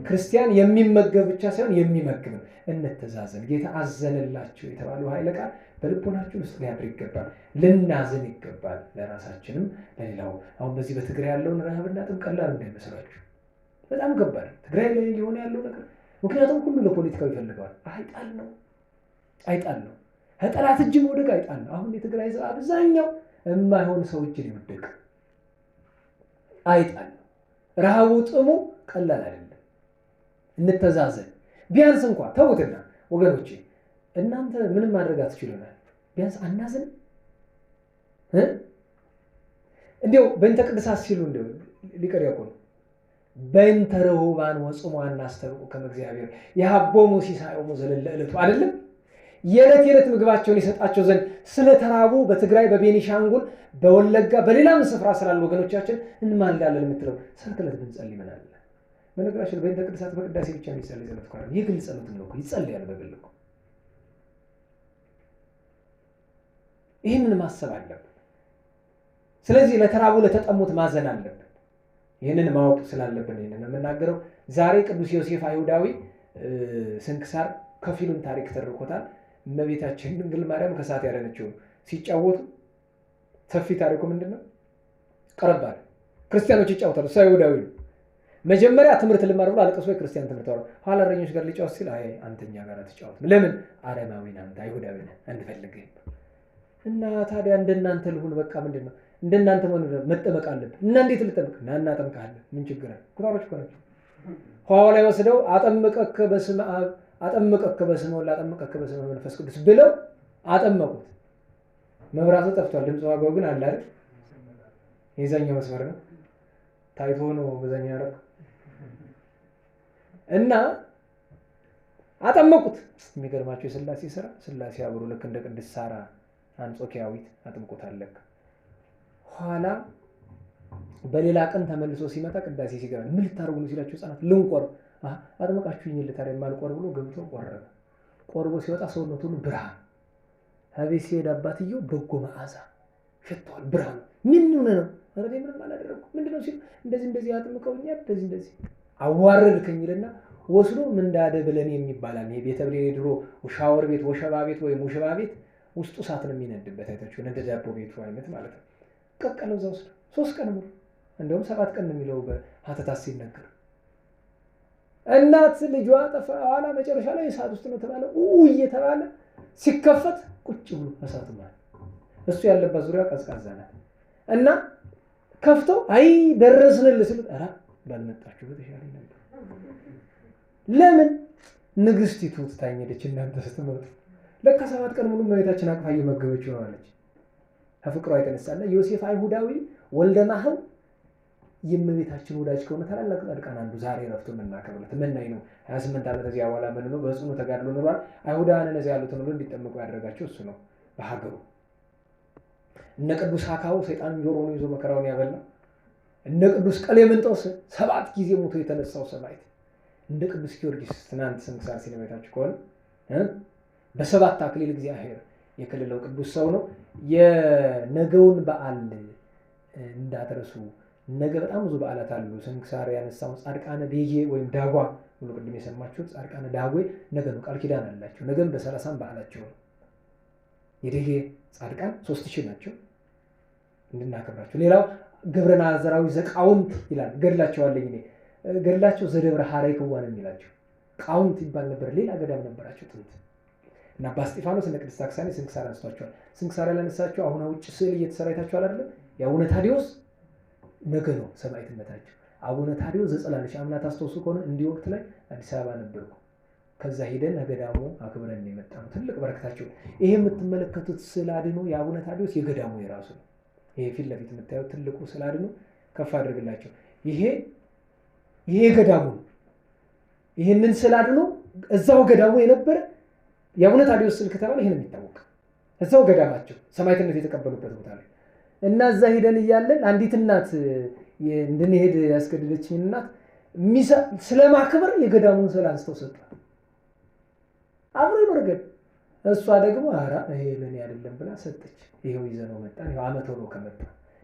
ክርስቲያን የሚመገብ ብቻ ሳይሆን የሚመግብ እንተዛዘን። ጌታ አዘነላቸው የተባለው ኃይለ ቃል በልቦናችን ውስጥ ሊያድር ይገባል። ልናዝን ይገባል፣ ለራሳችንም ለሌላው። አሁን በዚህ በትግራይ ያለውን ረሃብና ጥም ቀላል እንዳይመስላችሁ፣ በጣም ከባድ ትግራይ ላይ የሆነ ያለው ነገር። ምክንያቱም ሁሉ ለፖለቲካው ይፈልገዋል። አይጣል ነው ከጠላት እጅ መውደቅ አይጣል ነው። አሁን የትግራይ ሕዝብ አብዛኛው የማይሆን ሰው እጅ ሊወደቅ አይጣል ነው። ረሃቡ ጥሙ ቀላል አይደለም። እንተዛዘን። ቢያንስ እንኳን ተውትና ወገኖቼ እናንተ ምንም ማድረግ አትችሉናል፣ ቢያንስ አናዝን። እንዲያው በእንተ ቅድሳት ሲሉ እንዲያው ሊቀር ያቆኑ በእንተ ርሁባን ወጽሙዓን እናስተብቁ ከመ እግዚአብሔር የሀቦሙ ሲሳዮሙ ዘለለ ዕለቱ አይደለም? የዕለት ምግባቸውን ይሰጣቸው ዘንድ ስለተራቡ በትግራይ በቤኒሻንጉል በወለጋ በሌላም ስፍራ ስላሉ ወገኖቻችን እንማልዳለን የምትለው ሰርክ ዕለት ብንጸልይ ምን አለ? በነገራችን በእንተ ቅድሳት በቅዳሴ ብቻ የሚጸልይ ጸሎት እኮ አይደለም፣ የግል ጸሎትም ነው እኮ ይጸልያል በግል እኮ። ይህንን ማሰብ አለብን። ስለዚህ ለተራቡ ለተጠሙት ማዘን አለብን። ይህንን ማወቅ ስላለብን ይህንን የምናገረው። ዛሬ ቅዱስ ዮሴፍ አይሁዳዊ ስንክሳር ከፊሉን ታሪክ ተርኮታል። እመቤታችን ድንግል ማርያም ከሰዓት ያደነችው ሲጫወቱ ሰፊ ታሪኩ ምንድን ነው? ቀረባል ክርስቲያኖች ይጫወታሉ። እሱ አይሁዳዊ ነው። መጀመሪያ ትምህርት ልማር ብሎ አልቀሶ የክርስቲያን ትምህርት ወራ ኋላ እረኞች ጋር ሊጫወት ሲል አይ አንተኛ ጋር ተጫወት። ለምን? አረማዊ ነህ አንተ፣ አይሁዳዊ ነህ፣ አንፈልግህም። እና ታዲያ እንደናንተ ልሁን በቃ ምንድን ነው እንደናንተ መጠመቅ አለብን። እና እንዴት ልጠመቅ? እና እናጠምቅሃለን። ምን ችግር አለ? ኩታሮች እኮ ናቸው። ኋላ ላይ ወስደው አጠምቀከ በስመ አብ አጠምቀከ በስመ ወልድ አጠምቀከ በስመ መንፈስ ቅዱስ ብለው አጠመቁት። መብራቱ ጠፍቷል፣ ድምፅ ዋጋው ግን አለ አይደል? የዛኛው መስመር ነው ታይቶ ነው በዛኛው ያረክ እና አጠመቁት። የሚገርማቸው የሥላሴ ስራ ሥላሴ አብሮ ልክ እንደ ቅድስት ሳራ አንጾኪያዊት አጥምቆት አለክ። ኋላ በሌላ ቀን ተመልሶ ሲመጣ ቅዳሴ ሲገባ ምን ልታረጉ ነው ሲላቸው ህፃናት ልንቆርብ አጥምቃችሁኝ ልታረ የማልቆርብ ብሎ ገብቶ ቆረበ። ቆርቦ ሲወጣ ሰውነቱ ሁሉ ብርሃን አቤት ሲሄድ አባትየው በጎ መዓዛ ሸቷል። ብርሃን ምን ሆነ ነው? ኧረ ምንም አላደረኩም። ምንድነው ሲሉ እንደዚህ አጥምቀውኛል፣ እንደዚህ አዋረድከኝ ይልና ወስዶ ምንዳደ ብለን የሚባላል የቤተ ብሌን ድሮ ሻወር ቤት ወሸባ ቤት ወይም ውሽባ ቤት ውስጡ እሳት ነው የሚነድበት አይታችሁ እንደ ዳቦ ቤቱ አይነት ማለት ነው። ቀቀለው እዛ ውስጥ 3 ቀን ሙሉ እንደውም 7 ቀን ነው የሚለው በሐተታ ሲነገር። እናት ልጇ ጠፋ ኋላ መጨረሻ ላይ እሳት ውስጥ ነው ተባለ እየተባለ ሲከፈት ቁጭ ብሎ እሳት ማለት እሱ ያለበት ዙሪያ ቀዝቃዛ ናት እና ከፍተው አይ ደረስንልህ ሲሉት ኧረ ባልመጣችሁ በተሻለ ነበር። ለምን ንግስቲቱ ትታኘለች እናንተ ስትመጡ ለካ 7 ቀን ሙሉ መቤታችን አቅፋ እየመገበች ሆናለች። ከፍቅሯ የተነሳና ዮሴፍ አይሁዳዊ ወልደ ማህው የእመቤታችን ወዳጅ ከሆነ ታላላቅ ጻድቃን አንዱ ዛሬ ረፍቶ የምናከብርለት ምናይ ነው። 28 ዓመት እዚያ በኋላ ምን ነው በጽኑ ተጋድሎ ኖሯል። አይሁዳውያን እነዚህ ያሉትን ሁሉ እንዲጠመቁ ያደረጋቸው እሱ ነው በሀገሩ። እነ ቅዱስ አካው ሰይጣን ጆሮውን ይዞ መከራውን ያበላ፣ እነ ቅዱስ ቀሌምንጦስ 7 ጊዜ ሞቶ የተነሳው ሰማዕት፣ እንደ ቅዱስ ጊዮርጊስ ትናንት ስንክሳር ሲነበታችሁ ከሆነ በ7 አክሊል እግዚአብሔር የከለለው ቅዱስ ሰው ነው። የነገውን በዓል እንዳትረሱ። ነገ በጣም ብዙ በዓላት አሉ። ስንክሳር ያነሳው ጻድቃነ ዴጌ ወይም ዳጓ ብሎ ቅድም የሰማችሁት ጻድቃነ ዳጓ ነገ ነው። ቃል ኪዳን አላቸው። ነገም በ30 በዓላቸው ነው። የዴጌ ጻድቃን 3000 ናቸው እንድናከብራቸው። ሌላው ገብረ ናዝራዊ ዘቃውንት ይላል ገድላቸዋለኝ እኔ ገድላቸው ዘደብረ ሐረይ ክዋን የሚላቸው ቃውንት ይባል ነበር። ሌላ ገዳም ነበራቸው ጥንት እና አባ እስጢፋኖስ እና ቅድስት አክሳኒ ስንክሳር አንስቷቸዋል። ስንክሳር ያላነሳቸው አሁን ውጭ ስዕል እየተሰራ አይታችኋል አይደል? የአቡነ ታዲዮስ ነገ ነው ሰማዕትነታቸው። አቡነ ታዲዮስ ዘጸላለች አምና ታስተውሱ ከሆነ እንዲህ ወቅት ላይ አዲስ አበባ ነበርኩ። ከዛ ሄደን ገዳሙ አክብረን የመጣነው ትልቅ በረከታቸው። ይሄ የምትመለከቱት ስዕል አድኖ የአቡነ ታዲዮስ የገዳሙ የራሱ ነው። ይሄ ፊት ለፊት የምታዩት ትልቁ ስዕል አድኖ ከፍ አድርግላቸው። ይሄ ገዳሙ ነው። ይሄንን ስዕል አድኖ እዛው ገዳሙ የነበረ የአቡነ ታዲዮስ ስዕል ከተባለ ይሄን የሚታወቅ እዛው ገዳማቸው ሰማዕትነት የተቀበሉበት ቦታ ላይ እና እዛ ሄደን እያለን አንዲት እናት እንድንሄድ ያስገደደችኝ እናት ስለማክበር የገዳሙን ስዕል አንስተው ሰጡ። አብሮ ይወርገን እሷ ደግሞ ኧረ ይሄ ለኔ አይደለም ብላ ሰጠች። ይሄው ይዘነው መጣን። ይሄው ዓመት ሆኖ ከመጣ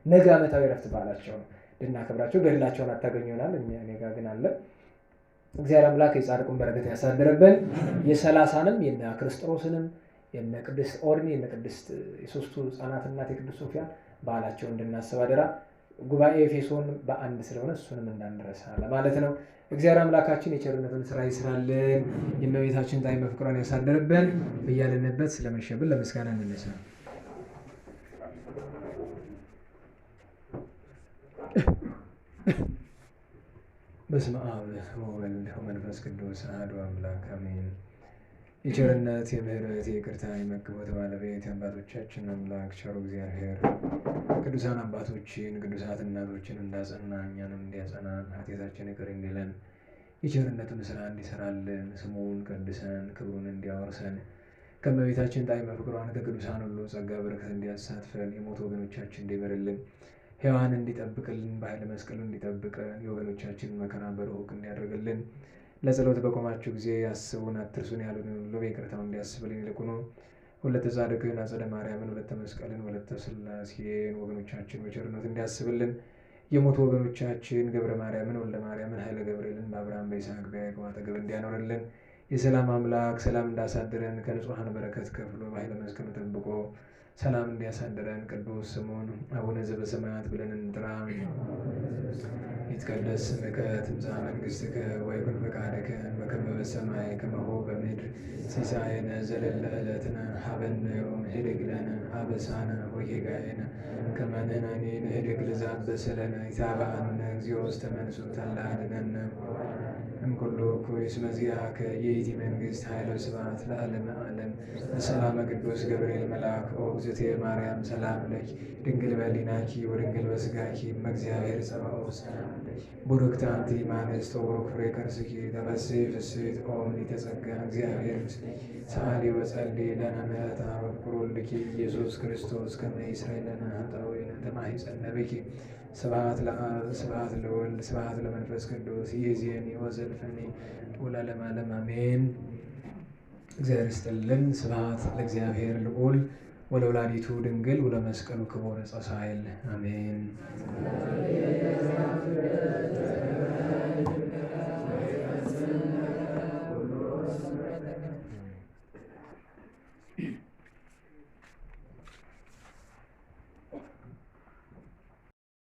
ነገ ዓመታዊ ረፍት በዓላቸው ነው እንድናከብራቸው። ገድላቸውን አታገኙ ይሆናል እኔ ጋር ግን አለ። እግዚአብሔር አምላክ የጻድቁን በረከት ያሳደረብን የ30ንም የነ ክርስቶስንም የነ ቅድስት ኦርኒ የነ ቅድስት የሶስቱ ሕፃናት እናት የቅዱስ ሶፊያን በዓላቸውን እንድናስብ አደራ። ጉባኤ ኤፌሶን በአንድ ስለሆነ እሱንም እንዳንረሳ ለማለት ነው። እግዚአብሔር አምላካችን የቸርነቱን ስራ ይስራልን። የእመቤታችን ጣዕመ ፍቅሯን ያሳደረብን። በያለንበት ስለመሸብን ለምስጋና እንነሳ። በስመ አብ ወወልድ ወመንፈስ ቅዱስ አሐዱ አምላክ አሜን። የቸርነት የምህረት የይቅርታ የመግቦት ባለቤት የአባቶቻችን አምላክ ቸሩ እግዚአብሔር ቅዱሳን አባቶችን ቅዱሳት እናቶችን እንዳጸና እኛንም እንዲያጸናን ኃጢአታችን ይቅር እንዲለን የቸርነቱን ስራ እንዲሰራልን ስሙን ቀድሰን ክብሩን እንዲያወርሰን ከእመቤታችን ጣዕመ ፍቅሯን ከቅዱሳን ሁሉ ጸጋ በረከት እንዲያሳትፈን የሞቱ ወገኖቻችን እንዲምርልን ሕያዋን እንዲጠብቅልን በኃይለ መስቀሉ እንዲጠብቀን የወገኖቻችንን መከራ በሩቅ እንዲያደርግልን ለጸሎት በቆማችሁ ጊዜ አስቡን አትርሱን ያሉን ሁሉ በይቅርታው እንዲያስብልን ይልቁኑ ወለተ ጻድቅን አጸደ ማርያምን ወለተ መስቀልን ወለተ ሥላሴን ወገኖቻችን በቸርነት እንዲያስብልን የሞቱ ወገኖቻችን ገብረ ማርያምን ወልደ ማርያምን ኃይለ ገብርኤልን በአብርሃም በይስሐቅ በያዕቆብ አጠገብ እንዲያኖርልን የሰላም አምላክ ሰላም እንዳሳድረን ከንጹሐን በረከት ከፍሎ በኃይለ መስቀሉ ጠብቆ ሰላም እንዲያሳድረን ቅዱስ ስሙን አቡነ ዘበሰማያት ብለን እንጥራ። ይትቀደስ ስምከ ትምጻእ መንግሥትከ ወይኩን ፈቃድከ በከመ በሰማይ ከማሁ በምድር ሲሳየነ ዘለለ ዕለትነ ሀበነ ዮም ኅድግ ለነ አበሳነ ወጌጋየነ ከመ ንሕነኒ ንኅድግ ለዘአበሰ ለነ ኢታብአነ እግዚኦ ውስተ መንሱት አላ አድኅነነ እምኩሉ እኩይ እስመ ዚአከ ይእቲ መንግሥት ኃይለ ስብሐት ለዓለመ ዓለም። በሰላመ ቅዱስ ገብርኤል መልአክ እግዝእትየ ማርያም ሰላም ለኪ ድንግል በኅሊናኪ ወድንግል በሥጋኪ እመእግዚአብሔር ጸባኦት ሰላም ለኪ ቡርክት አንቲ እምአንስት ወቡሩክ ፍሬ ከርሥኪ ተፈሥሒ ፍሥሕት ኦ ምልዕተ ጸጋ እግዚአብሔር ምስሌኪ ሰአሊ ወጸልዪ ለነ ምሕረተ በፍቁር ወልድኪ ኢየሱስ ክርስቶስ ከመ ይስረይ ለነ ኃጣውኢነ ተማሂፀነ ብኪ ስብሐት ለአብ ስብሐት ለወልድ ስብሐት ለመንፈስ ቅዱስ ይእዜኒ ወዘልፈኒ ወለዓለመ ዓለም አሜን። እግዚአብሔር ይስጥልን። ስብሐት ለእግዚአብሔር ልዑል ወለወላዲቱ ድንግል ወለመስቀሉ ክቡር ዕፀ ሣህል አሜን።